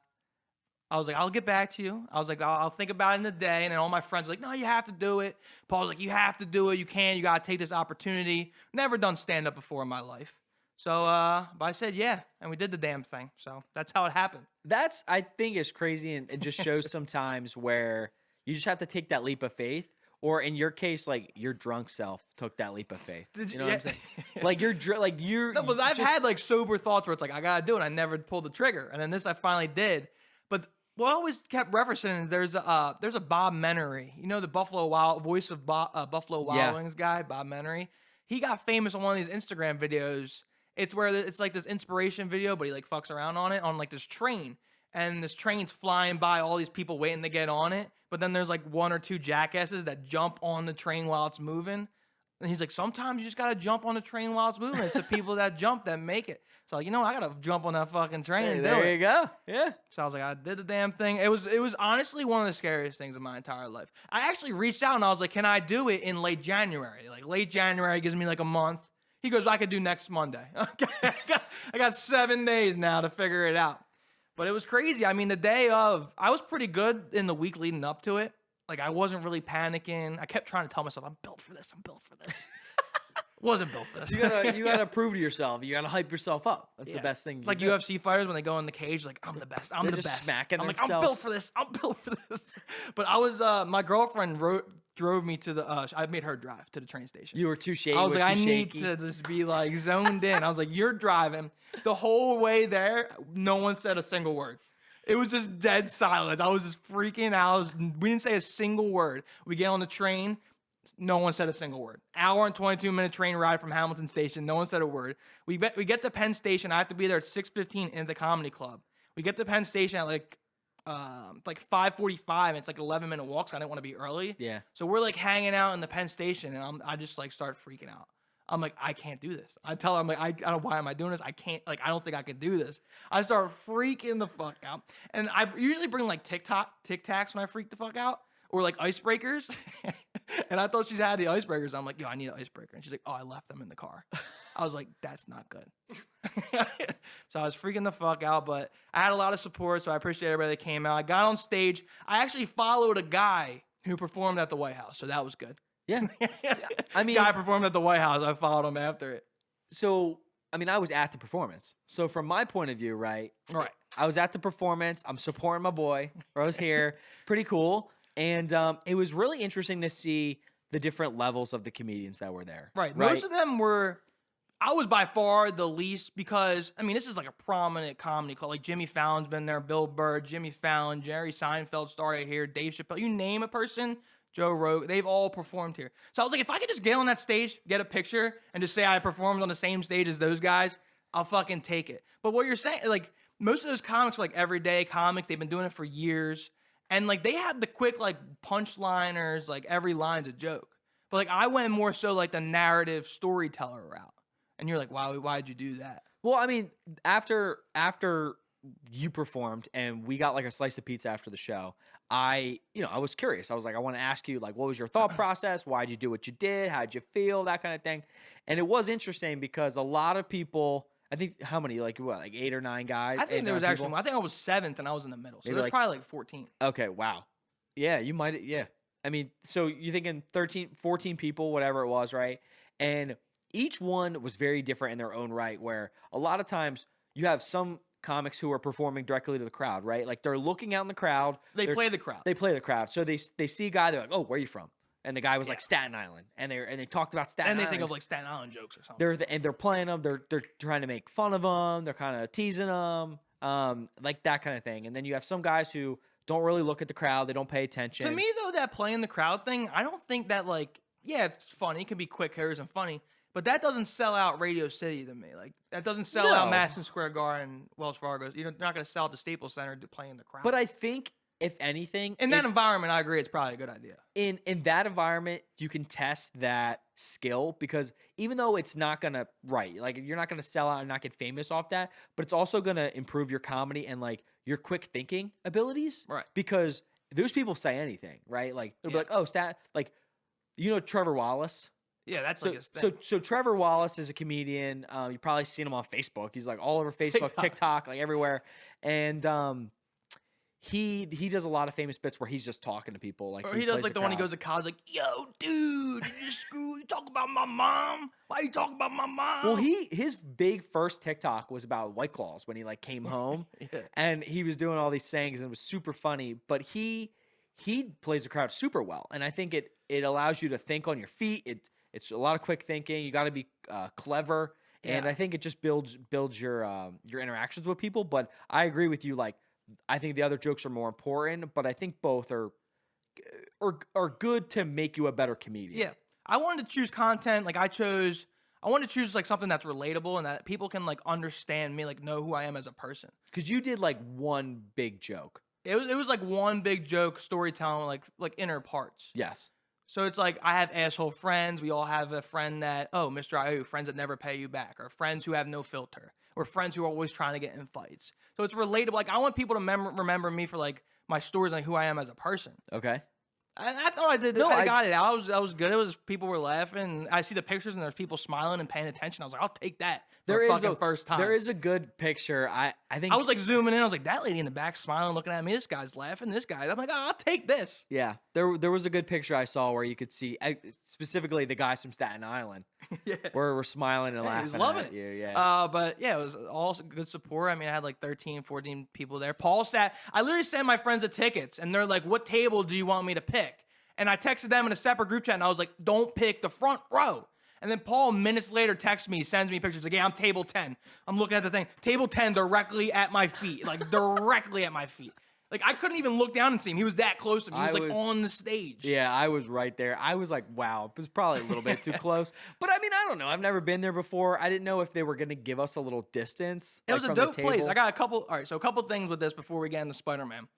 was like, I'll get back to you. I was like, I'll think about it in the day. And then all my friends were like, no, you have to do it. Paul's like, you have to do it. You can. You got to take this opportunity. Never done stand-up before in my life. So, but I said, yeah. And we did the damn thing. So that's how it happened. That's, I think, is crazy, and it just shows sometimes where you just have to take that leap of faith. Or in your case, like your drunk self took that leap of faith. You know what I'm saying? Like you're. No, but I've had like sober thoughts where it's like, I got to do it. I never pulled the trigger. And then this I finally did. But what I always kept referencing is there's a Bob Menery, you know, the voice of Buffalo Wild Wings guy, Bob Menery. He got famous on one of these Instagram videos. It's where it's like this inspiration video, but he like fucks around on it on like this train, and this train's flying by all these people waiting to get on it. But then there's like 1 or 2 jackasses that jump on the train while it's moving. And he's like, sometimes you just gotta jump on the train while it's moving. It's the people that jump that make it. So like, you know, I gotta jump on that fucking train and do it. There you go. Yeah. So I was like, I did the damn thing. It was honestly one of the scariest things of my entire life. I actually reached out and I was like, can I do it in late January? Like late January gives me like a month. He goes, I could do next Monday. Okay, I got 7 days now to figure it out. But it was crazy. I mean, the day of, I was pretty good in the week leading up to it. Like I wasn't really panicking. I kept trying to tell myself, I'm built for this. I'm built for this. Wasn't built for this. You gotta prove to yourself. You gotta hype yourself up. That's the best thing. It's like UFC fighters when they go in the cage, like I'm the best. I'm They're the just best. smacking I'm like, themselves. I'm built for this. I'm built for this. But I was, my girlfriend drove me to the. I made her drive to the train station. You were too shaky. I was like, I need to just be like zoned in. I was like, you're driving the whole way there. No one said a single word. It was just dead silence. I was just freaking out. We didn't say a single word. We get on the train. No one said a single word. Hour and 22-minute train ride from Hamilton Station. No one said a word. We get to Penn Station. I have to be there at 6:15 in the comedy club. We get to Penn Station at like 5:45. It's like an 11-minute walk, so I didn't want to be early. Yeah. So we're like hanging out in the Penn Station, and I just like start freaking out. I'm like, I can't do this. I tell her, I'm like, I don't know, why am I doing this? I can't, like, I don't think I can do this. I start freaking the fuck out. And I usually bring like Tic Tacs when I freak the fuck out, or like icebreakers. And I thought she had the icebreakers. I'm like, yo, I need an icebreaker. And she's like, oh, I left them in the car. I was like, that's not good. So I was freaking the fuck out, but I had a lot of support, so I appreciate everybody that came out. I got on stage. I actually followed a guy who performed at the White House, so that was good. Yeah. I mean, guy performed at the White House. I followed him after it. So, I mean, I was at the performance. So from my point of view, right? Right. I was at the performance. I'm supporting my boy. Rose here. Pretty cool. And it was really interesting to see the different levels of the comedians that were there. Right. Most of them were, I was by far the least because, I mean, this is like a prominent comedy club. Like Jimmy Fallon's been there, Bill Burr, Jimmy Fallon, Jerry Seinfeld started here, Dave Chappelle. You name a person, Joe Rogan, they've all performed here. So I was like, if I could just get on that stage, get a picture, and just say I performed on the same stage as those guys, I'll fucking take it. But what you're saying, like, most of those comics are like everyday comics. They've been doing it for years. And like they have the quick like punchliners, like every line's a joke. But like I went more so like the narrative storyteller route. And you're like, why'd you do that? Well, I mean, after you performed and we got like a slice of pizza after the show, I was curious. I was like, I want to ask you, like, what was your thought process? Why'd you do what you did? How'd you feel? That kind of thing. And it was interesting because a lot of people, I think, how many, like 8 or 9 guys? I think there was actually more. I think I was 7th and I was in the middle. So Maybe there's like, probably like 14. Okay, wow. Yeah, you might, yeah. I mean, so you're thinking 13, 14 people, whatever it was, right? And each one was very different in their own right, where a lot of times you have some comics who are performing directly to the crowd, right? Like they're looking out in the crowd. They play the crowd. They play the crowd. So they see a guy, they're like, oh, where are you from? And the guy was like Staten Island, and they talked about Staten Island. And they think of like Staten Island jokes or something. They're playing them. They're trying to make fun of them. They're kind of teasing them, like that kind of thing. And then you have some guys who don't really look at the crowd. They don't pay attention. To me, though, that playing the crowd thing, I don't think that like, yeah, it's funny. It can be quick hitters and funny, but that doesn't sell out Radio City to me. Like that doesn't sell out Madison Square Garden, Wells Fargo. You're not going to sell out the Staples Center to playing the crowd. But I think, if anything, in that environment, I agree, it's probably a good idea. In that environment, you can test that skill because even though it's not gonna like you're not gonna sell out and not get famous off that, but it's also gonna improve your comedy and like your quick thinking abilities. Right. Because those people say anything, right? Like they'll be Yeah. like, oh, like, Trevor Wallace. Yeah, that's So, like his thing. so Trevor Wallace is a comedian. You've probably seen him on Facebook. He's like all over Facebook, TikTok, like everywhere. And he does a lot of famous bits where he's just talking to people. Like Or he does plays like the one he crowd. goes to college, like, yo, dude, you talk about my mom? Why you talking about my mom? Well, his big first TikTok was about White Claws when he like came home, Yeah. and he was doing all these sayings and it was super funny. But he plays the crowd super well, and I think it allows you to think on your feet. It's a lot of quick thinking. You got to be clever, and Yeah. I think it just builds your interactions with people. But I agree with you. Like, I think the other jokes are more important, but I think both are good to make you a better comedian. Yeah. I wanted to choose content. Like I wanted to choose like something that's relatable and that people can like understand me, like know who I am as a person. Because you did like one big joke. It was like one big joke storytelling, like inner parts. Yes. So it's like I have asshole friends. We all have a friend that, oh, Mr. IO, friends that never pay you back, or friends who have no filter, or friends who are always trying to get in fights. So it's relatable. Like I want people to remember me for like my stories and who I am as a person. Okay. And I thought I did. No, I got it out. That was good. It was people were laughing. I see the pictures and there's people smiling and paying attention. I was like, I'll take that. There is fucking first time. There is a good picture. I think I was like zooming in. I was like, that lady in the back smiling, looking at me. This guy's laughing. This guy. I'm like, oh, I'll take this. yeah. There was a good picture I saw where you could see specifically the guys from Staten Island. Yeah. Where we're smiling and He laughing. was loving at it. you. Yeah. But yeah, it was all good support. I mean, I had like 13, 14 people there. Paul sat. I literally sent my friends the tickets, and they're like, "What table do you want me to pick?" And I texted them in a separate group chat, and I was like, "Don't pick the front row." And then Paul, minutes later, texts me, sends me pictures. Like, yeah, I'm table 10. I'm looking at the thing. Table 10 directly at my feet. Like, directly at my feet. Like, I couldn't even look down and see him. He was that close to me. He was, like, on the stage. Yeah, I was right there. I was like, wow, it was probably a little bit too close. But, I mean, I don't know. I've never been there before. I didn't know if they were going to give us a little distance. It was like, a from the dope place. table. I got a couple. All right, so a couple things with this before we get into Spider-Man.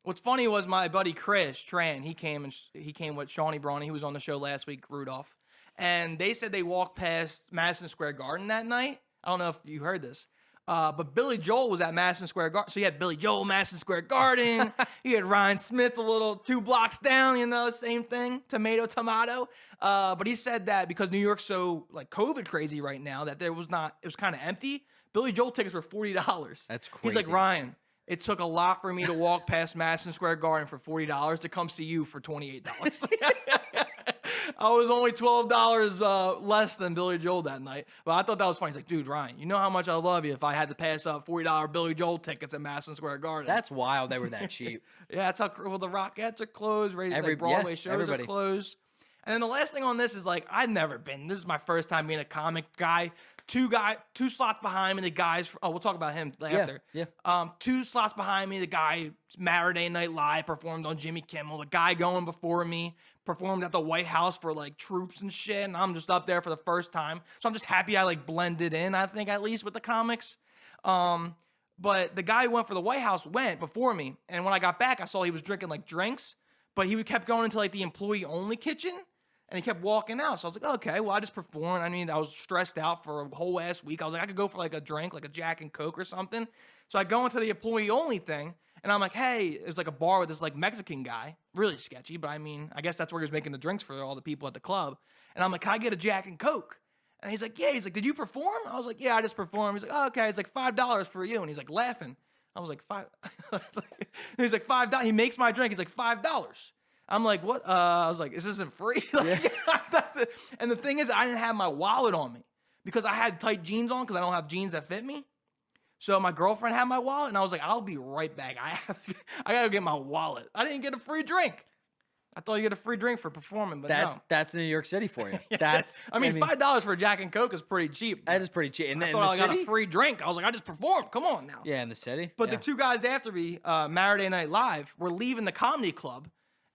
What's funny was my buddy Chris Tran. He came with Shawnee Brawny. He was on the show last week, Rudolph. And they said they walked past Madison Square Garden that night. I don't know if you heard this. But Billy Joel was at Madison Square Garden. So you had Billy Joel, Madison Square Garden. You had Ryan Smith a little 2 blocks down, same thing. Tomato. But he said that because New York's so like COVID crazy right now that it was kind of empty. Billy Joel tickets were $40. That's crazy. He's like, Ryan, it took a lot for me to walk past Madison Square Garden for $40 to come see you for $28. I was only $12 less than Billy Joel that night. But I thought that was funny. He's like, dude, Ryan, you know how much I love you if I had to pass up $40 Billy Joel tickets at Madison Square Garden. That's wild. They were that cheap. Yeah, that's how the Rockettes are closed. Broadway shows everybody. are closed. And then the last thing on this is like, I'd never been. This is my first time being a comic guy. Two slots behind me, the guys. We'll talk about him after. Yeah. 2 slots behind me, the guy Saturday Night Live performed on Jimmy Kimmel. The guy going before me performed at the White House for like troops and shit. And I'm just up there for the first time, so I'm just happy I like blended in. I think at least with the comics. But the guy who went for the White House went before me, and when I got back, I saw he was drinking like drinks, but he kept going into like the employee only kitchen. And he kept walking out. So I was like, okay, well, I just performed. I mean, I was stressed out for a whole ass week. I was like, I could go for like a drink, like a Jack and Coke or something. So I go into the employee only thing. And I'm like, hey, it was like a bar with this like Mexican guy. Really sketchy. But I mean, I guess that's where he was making the drinks for all the people at the club. And I'm like, can I get a Jack and Coke? And he's like, yeah. He's like, did you perform? I was like, yeah, I just performed. He's like, oh, okay. It's like $5 for you. And he's like laughing. I was like, $5. He's like, $5. He makes my drink. He's like, $5. I'm like, what? I was like, this isn't free. And the thing is, I didn't have my wallet on me because I had tight jeans on because I don't have jeans that fit me. So my girlfriend had my wallet, and I was like, I'll be right back. I gotta get my wallet. I didn't get a free drink. I thought you get a free drink for performing, but that's New York City for you. I mean, $5 for a Jack and Coke is pretty cheap. That is pretty cheap. And I thought I got a free drink. I was like, I just performed. Come on now. Yeah, in the city. But the 2 guys after me, Saturday Night Live, were leaving the comedy club.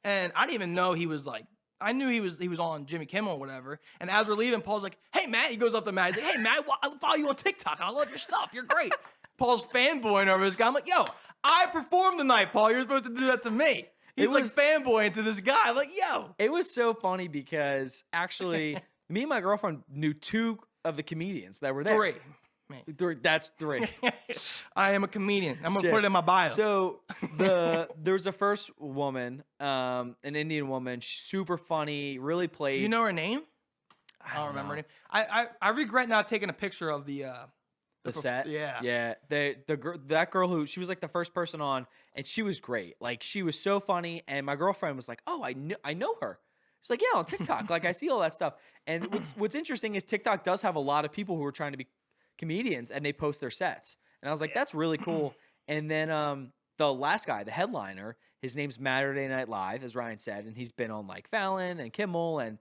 And I didn't even know he was like, I knew he was on Jimmy Kimmel or whatever. And as we're leaving, Paul's like, hey, Matt. He goes up to Matt. He's like, hey, Matt, I follow you on TikTok. I love your stuff. You're great. Paul's fanboying over this guy. I'm like, yo, I performed tonight, Paul. You're supposed to do that to me. He's like fanboying to this guy. I'm like, yo. It was so funny because actually, me and my girlfriend knew 2 of the comedians that were there. Me. That's 3. I am a comedian. I'm gonna Shit. put it in my bio. So there's a first woman, an Indian woman, super funny, really played. You know her name? I don't remember her name. I regret not taking a picture of the set. Yeah. Yeah. That girl who she was like the first person on, and she was great. Like she was so funny, and my girlfriend was like, "Oh, I know her." She's like, "Yeah, on TikTok. Like I see all that stuff." And what's interesting is TikTok does have a lot of people who are trying to be comedians, and they post their sets. And I was like, "That's really cool." And then the last guy, the headliner, his name's Saturday Night Live, as Ryan said, and he's been on like Fallon and Kimmel, and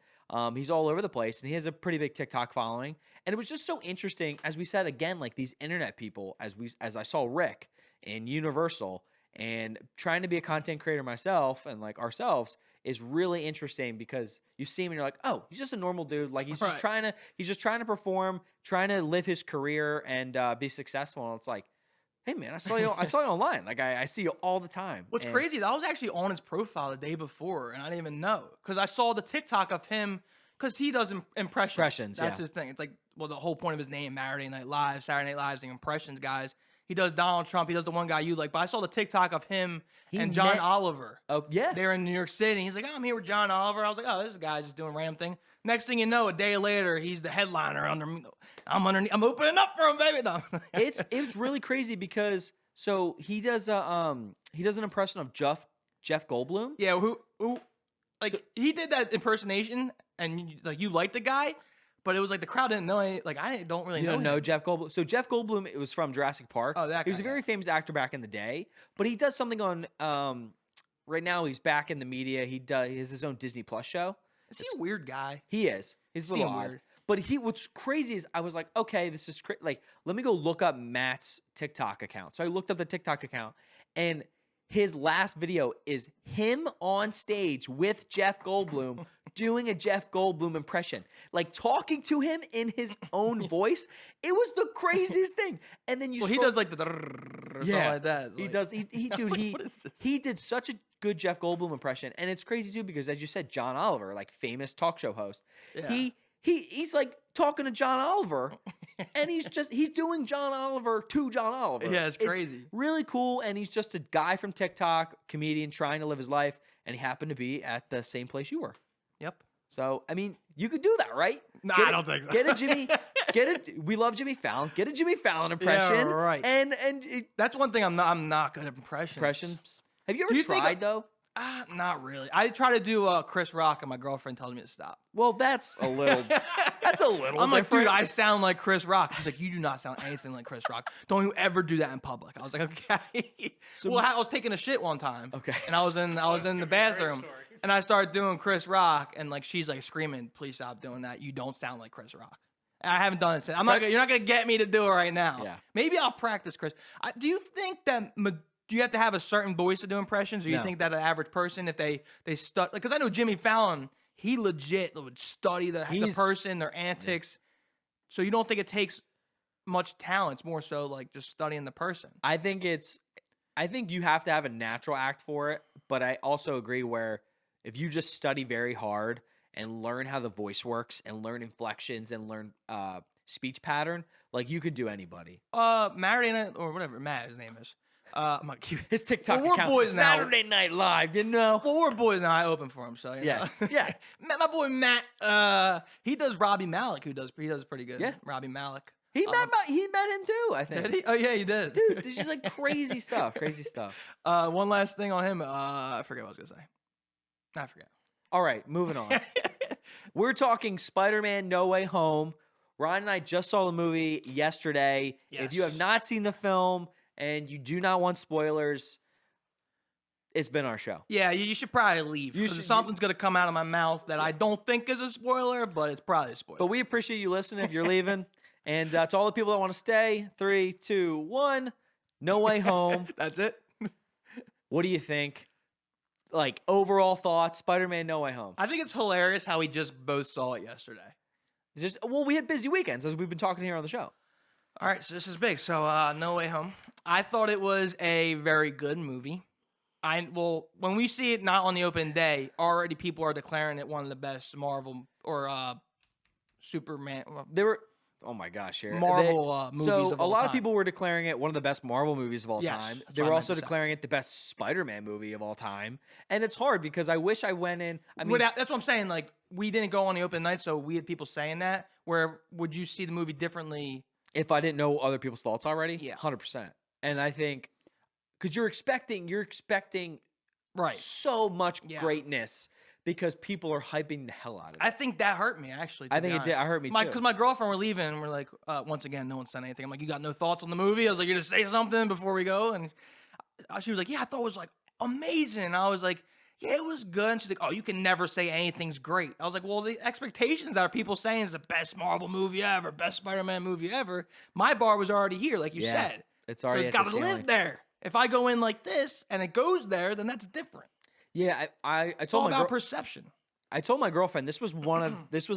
he's all over the place, and he has a pretty big TikTok following. And it was just so interesting, as we said again, like these internet people, as I saw Rick in Universal, and trying to be a content creator myself and like ourselves is really interesting because you see him and you're like, oh, he's just a normal dude. Like he's just trying to perform, trying to live his career and be successful. And it's like, hey man, I saw you online. Like I see you all the time. What's crazy is I was actually on his profile the day before, and I didn't even know because I saw the TikTok of him because he does impressions. That's his thing. It's like, well, the whole point of his name, Saturday Night Live's the impressions guys. He does Donald Trump. He does the one guy you like. But I saw the TikTok of him and John Oliver. Oh yeah, they're in New York City. He's like, oh, I'm here with John Oliver. I was like, oh, this guy's just doing random thing. Next thing you know, a day later, he's the headliner under me. I'm opening up for him, baby. No. It's really crazy because so he does an impression of Jeff Goldblum. Yeah, who he did that impersonation, and you like the guy. But it was like the crowd didn't know any, like I don't really know. You don't know Jeff Goldblum. So Jeff Goldblum, it was from Jurassic Park. Oh, that guy. He was a very famous actor back in the day. But he does something on right now he's back in the media. He has his own Disney Plus show. Is he a weird guy? He is. He's a little odd. Weird. But what's crazy is I was like, okay, this is like let me go look up Matt's TikTok account. So I looked up the TikTok account, and his last video is him on stage with Jeff Goldblum doing a Jeff Goldblum impression, like talking to him in his own voice. It was the craziest thing. And then he does like the something like that. He does. He did such a good Jeff Goldblum impression, and it's crazy too because as you said, John Oliver, like famous talk show host, he's like talking to John Oliver, and he's doing John Oliver to John Oliver. Yeah, it's crazy. It's really cool, and he's just a guy from TikTok, comedian trying to live his life, and he happened to be at the same place you were. Yep. So, I mean, you could do that, right? No, I don't think so. We love Jimmy Fallon. Get a Jimmy Fallon impression. Yeah, right. And that's one thing I'm not good at impressions. Have you ever tried though? Not really. I try to do Chris Rock, and my girlfriend tells me to stop. Well, that's a little I'm like, different. dude, I sound like Chris Rock. She's like, you do not sound anything like Chris Rock. Don't you ever do that in public. I was like, okay. So, I was taking a shit one time. Okay. And I was in the bathroom, and I started doing Chris Rock, and like she's like screaming, please stop doing that. You don't sound like Chris Rock. And I haven't done it since. You're not gonna get me to do it right now. Yeah. Maybe I'll practice, Chris. Do you think that? Do you have to have a certain voice to do impressions, or you think that an average person, if they study, because I know Jimmy Fallon, he legit would study the person, their antics. Yeah. So you don't think it takes much talent? It's more so like just studying the person. I think you have to have a natural act for it, but I also agree where if you just study very hard and learn how the voice works and learn inflections and learn speech pattern, like you could do anybody. Saturday or whatever his name is. His TikTok we're account. Boys now. Saturday Night Live, you know. Well, we're boys now. I open for him, so yeah. My boy Matt. He does Robbie Malik. He does pretty good. Yeah, Robbie Malik. He met him too. I think. Did he? Oh yeah, he did. Dude, this is like crazy stuff. Crazy stuff. One last thing on him. I forget what I was gonna say. I forget. All right, moving on. We're talking Spider-Man: No Way Home. Ryan and I just saw the movie yesterday. Yes. If you have not seen the film and you do not want spoilers, it's been our show. Yeah, you should probably leave. Something's going to come out of my mouth that I don't think is a spoiler, but it's probably a spoiler. But we appreciate you listening if you're leaving. And to all the people that want to stay, 3, 2, 1, No Way Home. That's it. What do you think? Like, overall thoughts, Spider-Man No Way Home. I think it's hilarious how we just both saw it yesterday. We had busy weekends, as we've been talking here on the show. All right, so this is big. So, No Way Home. I thought it was a very good movie. When we see it not on the open day, already people are declaring it one of the best Marvel or Superman. Oh my gosh, here. Marvel movies So of a all lot time. of people were declaring it one of the best Marvel movies of all Yes, time. that's They what I were meant also to say. declaring it the best Spider-Man movie of all time. And it's hard because I wish I went in. I mean, That's what I'm saying. Like, we didn't go on the open night, so we had people saying that. Where would you see the movie differently? if I didn't know other people's thoughts already, Yeah. 100%. And I think because you're expecting Right. so much Yeah. greatness because people are hyping the hell out of it. I think that hurt me, actually. I think it did. It hurt me, too. Because my girlfriend were leaving, and we're like, once again, no one said anything. I'm like, you got no thoughts on the movie? I was like, you're going to say something before we go? And she was like, yeah, I thought it was, like, amazing. I was like, yeah, it was good. And she's like, oh, you can never say anything's great. I was like, well, the expectations that are people saying is the best Marvel movie ever, best Spider-Man movie ever. My bar was already here, like you Yeah, said. it's already so it's at got the to ceiling. live there. If I go in like this and it goes there, then that's different. Yeah, I It's all told my about perception. I told my girlfriend this was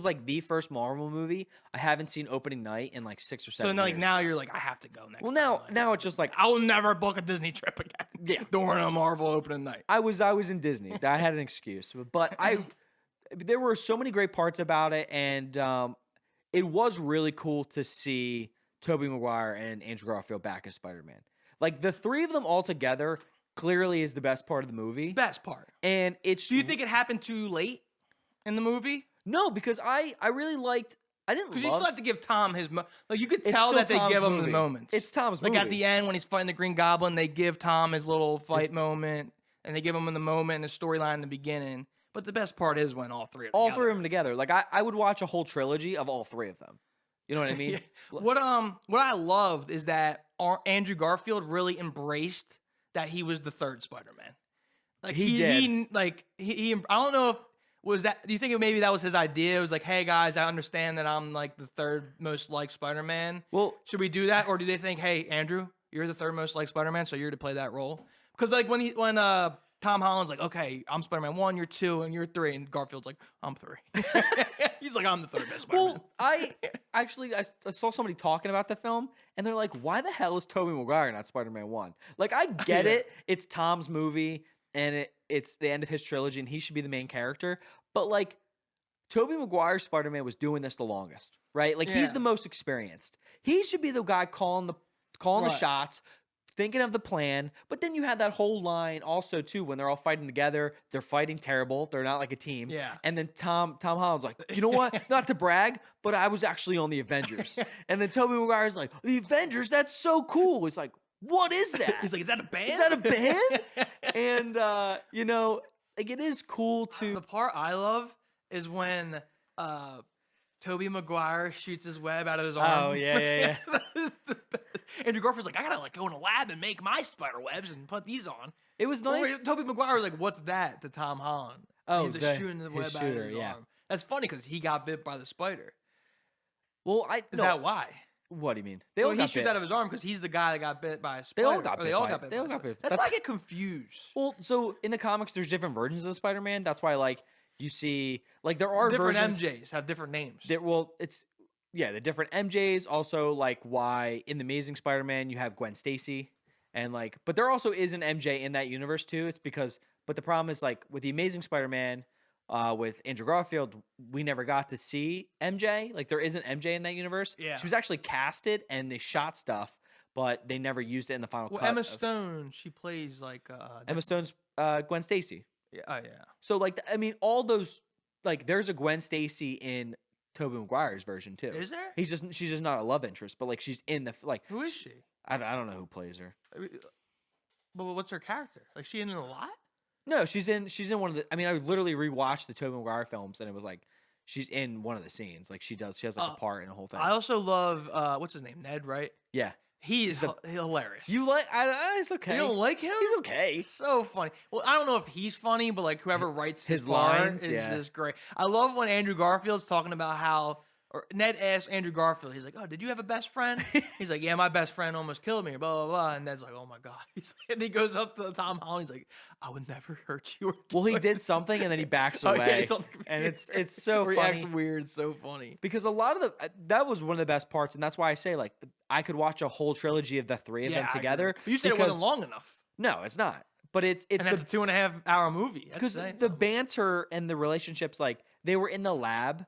like the first Marvel movie I haven't seen opening night in like 6 or 7 So years. now you're like, I have to go next. Well, time. now it's just like I will never book a Disney trip again. Yeah. during a Marvel opening night. I was in Disney. I had an excuse, but there were so many great parts about it, and it was really cool to see Tobey Maguire and Andrew Garfield back as Spider-Man. Like the three of them all together clearly is the best part of the movie. Best part. And it's Do you think it happened too late in the movie? No, because I really liked. I didn't Because love. you still have to give Tom his. Like you could It's tell still that they Tom's give him movie. the moments. It's Tom's like at movie. the end when he's fighting the Green Goblin, they give Tom his little fight moment, and they give him in the moment and the storyline in the beginning. But the best part is when all three are Three of them together. Like I would watch a whole trilogy of all three of them. You know what I mean? Yeah. What I loved is that Andrew Garfield really embraced that he was the third Spider-Man. Like He did. He I don't know if was that. Do you think maybe that was his idea? It was like, hey guys, I understand that I'm like the third most liked Spider-Man. Well, Should we do that, or do they think, hey Andrew, you're the third most liked Spider-Man, so you're to play that role? Because like when Tom Holland's like, okay, I'm Spider-Man 1, you're 2, and you're 3, and Garfield's like, I'm 3. He's like, I'm the third best Spider-Man. well, I saw somebody talking about the film, and they're like, "Why the hell is Tobey Maguire not Spider-Man 1?" Like, I get Yeah. it; it's Tom's movie, and it's the end of his trilogy, and he should be the main character. But like, Tobey Maguire's Spider-Man was doing this the longest, right? Like, he's Yeah. the most experienced. He should be the guy calling the Right. shots. Thinking of the plan, but then you had that whole line also too when they're all fighting together. They're fighting terrible. They're not like a team. Yeah. And then Tom Holland's like, you know what? Not to brag, but I was actually on the Avengers. And then Tobey Maguire's like, the Avengers? That's so cool. He's like, what is that? He's like, is that a band? is that a band? And you know, like it is cool to. The part I love is when Tobey Maguire shoots his web out of his arm. Oh, yeah. That is the best. Andrew Garfield's like, I gotta like go in a lab and make my spider webs and put these on. It was nice. Tobey Maguire was like, what's that to Tom Holland? Oh, he's like shooting the web out of his arm. That's funny because he got bit by the spider. Well, Is that why? What do you mean? They Well, all he got shoots bit. out of his arm because he's the guy that got bit by a They spider. all got Or bit They all by- got bit. they all by a got spider. bit. That's why I That's- get confused. Well, so in the comics, there's different versions of Spider-Man. That's why, like, you see, like, there are Different versions. MJs have different names. The different MJs. Also, like, why in the Amazing Spider-Man you have Gwen Stacy, and like, but there also is an MJ in that universe too. It's because, but the problem is like with the Amazing Spider-Man, with Andrew Garfield, we never got to see MJ. Like, there isn't MJ in that universe. Yeah. She was actually casted and they shot stuff, but they never used it in the final Well, cut. Emma of- Stone, she plays like Emma Stone's Gwen Stacy. Yeah, oh yeah. So like, I mean, all those, like, there's a Gwen Stacy in Tobey Maguire's version too. Is there? She's just not a love interest, but like she's in the like. Who is she? I don't know who plays her. I mean, but what's her character? Like she in it a lot? No, she's in one of the. I mean, I literally rewatched the Tobey Maguire films, and it was like she's in one of the scenes. Like she has like a part in the whole thing. I also love what's his name? Ned, right? Yeah, He is hilarious. you like? It's okay. You don't like him? He's okay. So funny. Well, I don't know if he's funny, but like whoever writes his His bar lines, is yeah. just great. I love when Andrew Garfield's talking about how, or Ned asks Andrew Garfield, he's like, "Oh, did you have a best friend?" He's like, "Yeah, my best friend almost killed me." Blah blah blah. And Ned's like, "Oh my god." And he goes up to Tom Holland. He's like, "I would never hurt you." Well, he did something, and then he backs Oh, away, yeah, something and weird. it's so Or he acts funny. weird. So funny. Because a lot of that was one of the best parts, and that's why I say like I could watch a whole trilogy of the three of them I agree. together. But you said it because- wasn't long enough. No, it's not. But it's And that's the a 2.5 hour movie. That's because saying the something. banter and the relationships, like they were in the lab,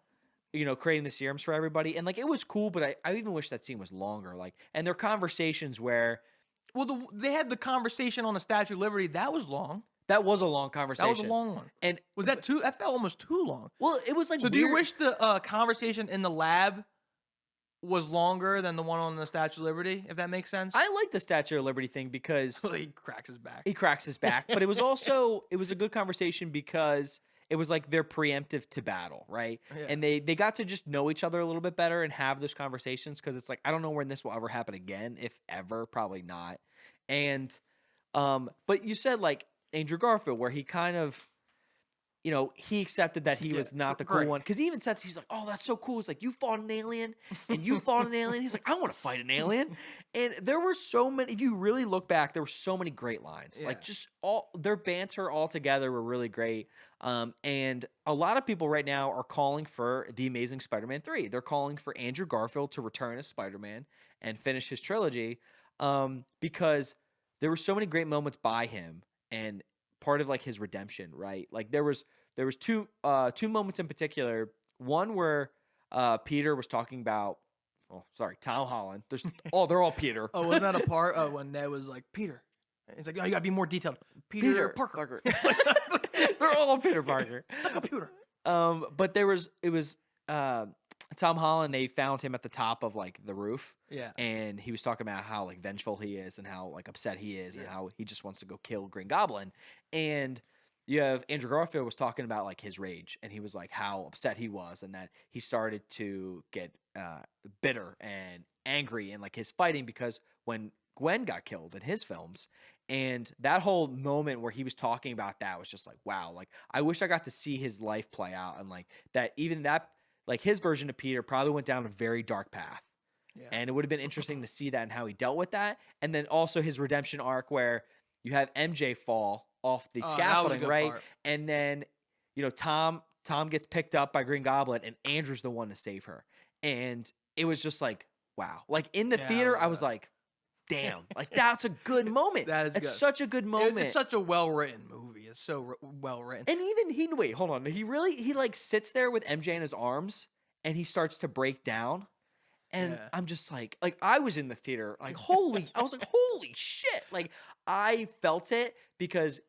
creating the serums for everybody. And like, it was cool, but I even wish that scene was longer. Like, and their conversations where, Well, they had the conversation on the Statue of Liberty. That was long. that was a long conversation. That was a long one. And Was that too? That felt almost too long. well, it was like, So do you weird- wish the conversation in the lab was longer than the one on the Statue of Liberty? If that makes sense. I like the Statue of Liberty thing because He cracks his back. he cracks his back, but it was also, it was a good conversation because it was like they're preemptive to battle, right? Yeah. And they got to just know each other a little bit better and have those conversations, because it's like, I don't know when this will ever happen again, if ever, probably not. And but you said like Andrew Garfield, where he kind of, he accepted that he was not the cool right. one, because he even says, he's like, oh, that's so cool. It's like, you fought an alien and you fought an alien. He's like, I want to fight an alien. And there were so many, if you really look back, there were so many great lines. Yeah. Like, just all their banter all together were really great. And a lot of people right now are calling for The Amazing Spider-Man 3. They're calling for Andrew Garfield to return as Spider-Man and finish his trilogy, because there were so many great moments by him and part of like his redemption, right? Like there was two moments in particular. One where Peter was talking about, Tom Holland. They're all Peter. Oh, wasn't that a part when Ned was like, Peter? He's like, oh, you gotta be more detailed. Peter Parker. They're all Peter Parker. The computer. But it was Tom Holland. They found him at the top of like the roof. Yeah. And he was talking about how like vengeful he is and how like upset he is and how he just wants to go kill Green Goblin. And you have Andrew Garfield was talking about like his rage, and he was like how upset he was and that he started to get bitter and angry and like his fighting, because when Gwen got killed in his films, and that whole moment where he was talking about that was just like, wow, like I wish I got to see his life play out, and like that, even that, like his version of Peter probably went down a very dark path. Yeah. And it would have been interesting to see that and how he dealt with that. And then also his redemption arc where you have MJ fall off the scaffolding, right? Part. And then, Tom gets picked up by Green Goblin and Andrew's the one to save her. And it was just like, wow. Like in the theater, I was like, damn, like that's a good moment. It's good. Such a good moment. It's such a well-written movie. It's so well written. And even wait, hold on. He like sits there with MJ in his arms and he starts to break down. And I'm just like I was in the theater, like, I was like, holy shit. Like I felt it because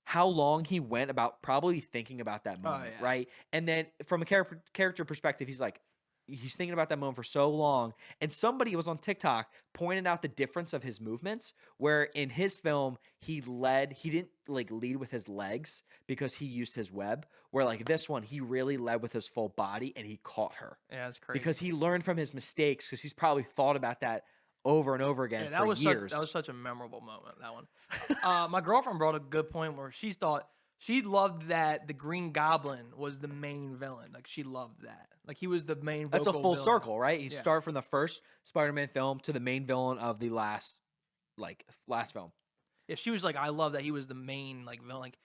how long he went about probably thinking about that moment, right? And then from a character perspective, he's thinking about that moment for so long. And somebody was on TikTok pointed out the difference of his movements, where in his film, he didn't like lead with his legs because he used his web, where like this one, he really led with his full body and he caught her. Yeah, that's crazy. Because he learned from his mistakes, because he's probably thought about that over and over again for years. That was such a memorable moment, that one. My girlfriend brought a good point where she thought she loved that the Green Goblin was the main villain. Like, she loved that. Like, he was the main That's a full villain. circle, right? You start from the first Spider-Man film to the main villain of the last film. Yeah, she was like, I love that he was the main, like, villain. Like,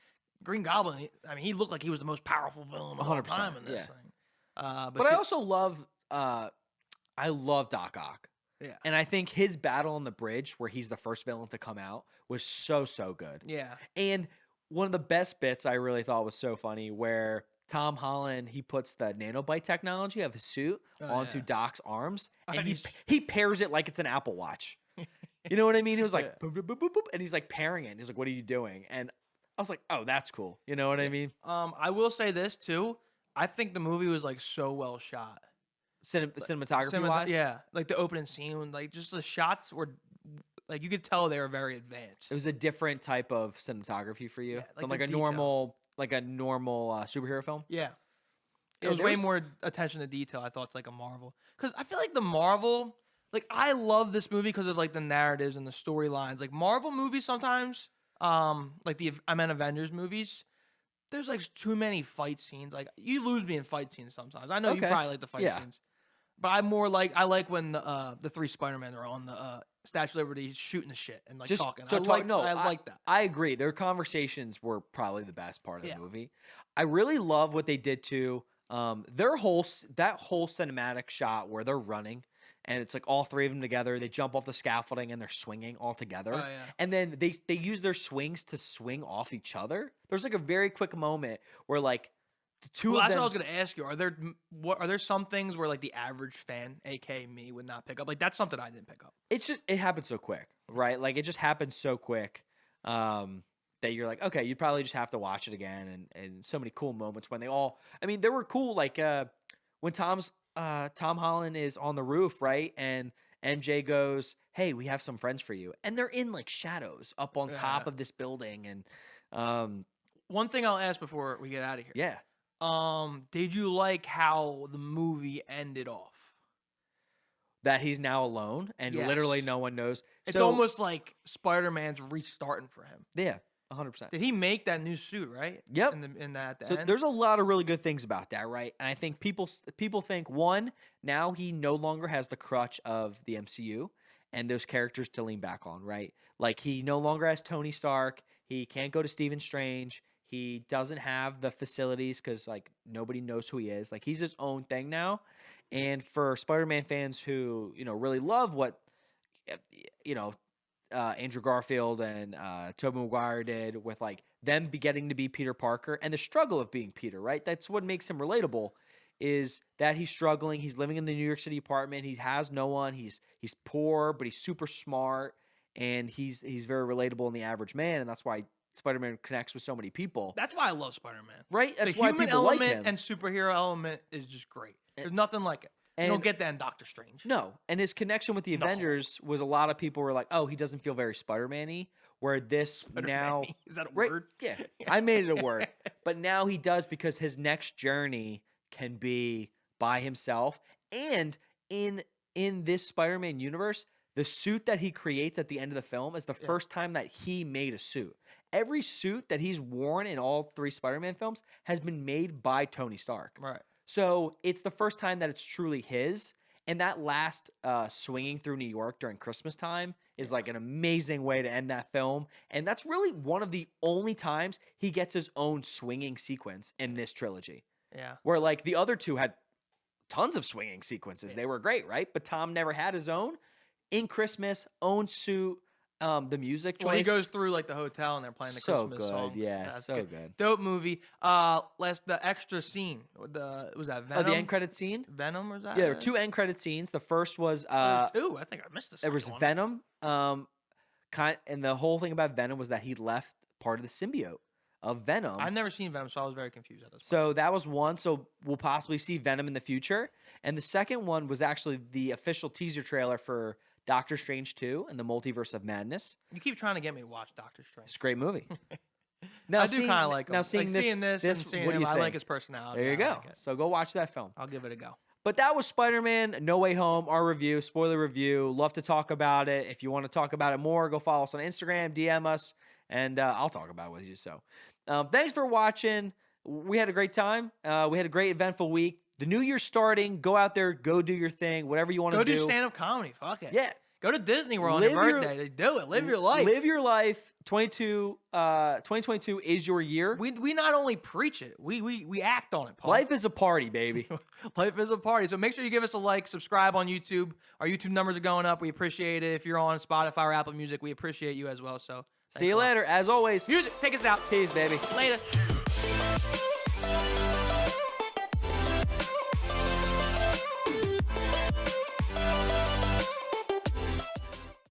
Green Goblin, I mean, he looked like he was the most powerful villain of all 100%, time in this yeah. thing. But I also love, I love Doc Ock. Yeah. And I think his battle on the bridge, where he's the first villain to come out, was so good. Yeah. And one of the best bits I really thought was so funny, where Tom Holland, he puts the nanobite technology of his suit onto Doc's arms, and he pairs it like it's an Apple Watch. You know what I mean? He was like, boop, boop, boop, boop, boop, and he's like pairing it. And he's like, what are you doing? And I was like, oh, that's cool. You know what I mean? I will say this too. I think the movie was like so well shot. Cinematography wise? Yeah. Like the opening scene, like just the shots were like, you could tell they were very advanced. It was a different type of cinematography for you than like a normal superhero film. Yeah. It was way more attention to detail, I thought, to like a Marvel. Because I feel like the Marvel, like, I love this movie because of like the narratives and the storylines. Like Marvel movies sometimes, like Avengers movies, there's like too many fight scenes. Like, you lose me in fight scenes sometimes. I know you probably like the fight scenes. But I like when the three Spider-Men are on the Statue of Liberty shooting the shit and like talking. I like that. I agree. Their conversations were probably the best part of the movie. I really love what they did too. That whole cinematic shot where they're running and it's like all three of them together. They jump off the scaffolding and they're swinging all together. Oh, yeah. And then they use their swings to swing off each other. There's like a very quick moment where like two Well, of that's them. what I was gonna ask you. Are there some things where like the average fan, aka me, would not pick up? Like that's something I didn't pick up. It happened so quick, right? Like it just happened so quick that you're like, okay, you'd probably just have to watch it again. And so many cool moments when they all. I mean, there were cool like when Tom Holland is on the roof, right? And MJ goes, "Hey, we have some friends for you," and they're in like shadows up on top of this building. And one thing I'll ask before we get out of here. yeah, Did you like how the movie ended off? that he's now alone and literally Yes. no one knows. It's So, almost like Spider-Man's restarting for him. yeah, 100%. Did he make that new suit, right? Yep. In that at the So end? there's a lot of really good things about that, right? And I think people think one, now he no longer has the crutch of the MCU and those characters to lean back on, right? Like he no longer has Tony Stark. He can't go to Stephen Strange. He doesn't have the facilities because like nobody knows who he is. Like he's his own thing now. And for Spider-Man fans who really love what Andrew Garfield and Tobey Maguire did with like them getting to be Peter Parker and the struggle of being Peter, right? That's what makes him relatable, is that he's struggling. He's living in the New York City apartment. He has no one. He's poor, but he's super smart, and he's very relatable in the average man, and that's why Spider-Man connects with so many people. That's why I love Spider-Man. Right? That's The why human people like element him. and superhero element is just great. There's nothing like it. You don't get that in Doctor Strange. No, and his connection with the Avengers was a lot of people were like, "Oh, he doesn't feel very Spider-Man-y." Where this now, Is that a right? word? Yeah, I made it a word, but now he does because his next journey can be by himself. And in this Spider-Man universe, the suit that he creates at the end of the film is the first time that he made a suit. Every suit that he's worn in all 3 Spider-Man films has been made by Tony Stark. Right. So it's the first time that it's truly his. And that last swinging through New York during Christmas time is like an amazing way to end that film. And that's really one of the only times he gets his own swinging sequence in this trilogy. Yeah. Where like the other 2 had tons of swinging sequences. They were great, right? But Tom never had his own. In Christmas, own suit, the music choice. When he goes through like the hotel and they're playing the so Christmas good. song. Yeah, That's so good. Dope movie. The extra scene. Was that Venom? Oh, the end credit scene? Venom was that? Yeah, there were 2 end credit scenes. The first was There's 2. I think I missed the there second was one. Venom. And the whole thing about Venom was that he left part of the symbiote of Venom. I've never seen Venom, so I was very confused at this point. So that was one. So we'll possibly see Venom in the future. And the second one was actually the official teaser trailer for Doctor Strange 2 and the Multiverse of Madness. You keep trying to get me to watch Doctor Strange. It's a great movie. Now, I do kind of like him. Now seeing this, and seeing what do him, you I think? like his personality. There you I go. like it. So go watch that film. I'll give it a go. But that was Spider-Man No Way Home, our review, spoiler review. Love to talk about it. If you want to talk about it more, go follow us on Instagram, DM us, and I'll talk about it with you. So thanks for watching. We had a great time. We had a great eventful week. The new year's starting. Go out there. Go do your thing. Whatever you want to Go do. do stand-up comedy. Fuck it. Yeah. Go to Disney World on your Live your- birthday. They do it. Live your life. Live your life. 2022 is your year. We not only preach it, we act on it, Paul. Life is a party, baby. Life is a party. So make sure you give us a like, subscribe on YouTube. Our YouTube numbers are going up. We appreciate it. If you're on Spotify or Apple Music, we appreciate you as well. So See you later. As always. Music, take us out. Peace, baby. Later.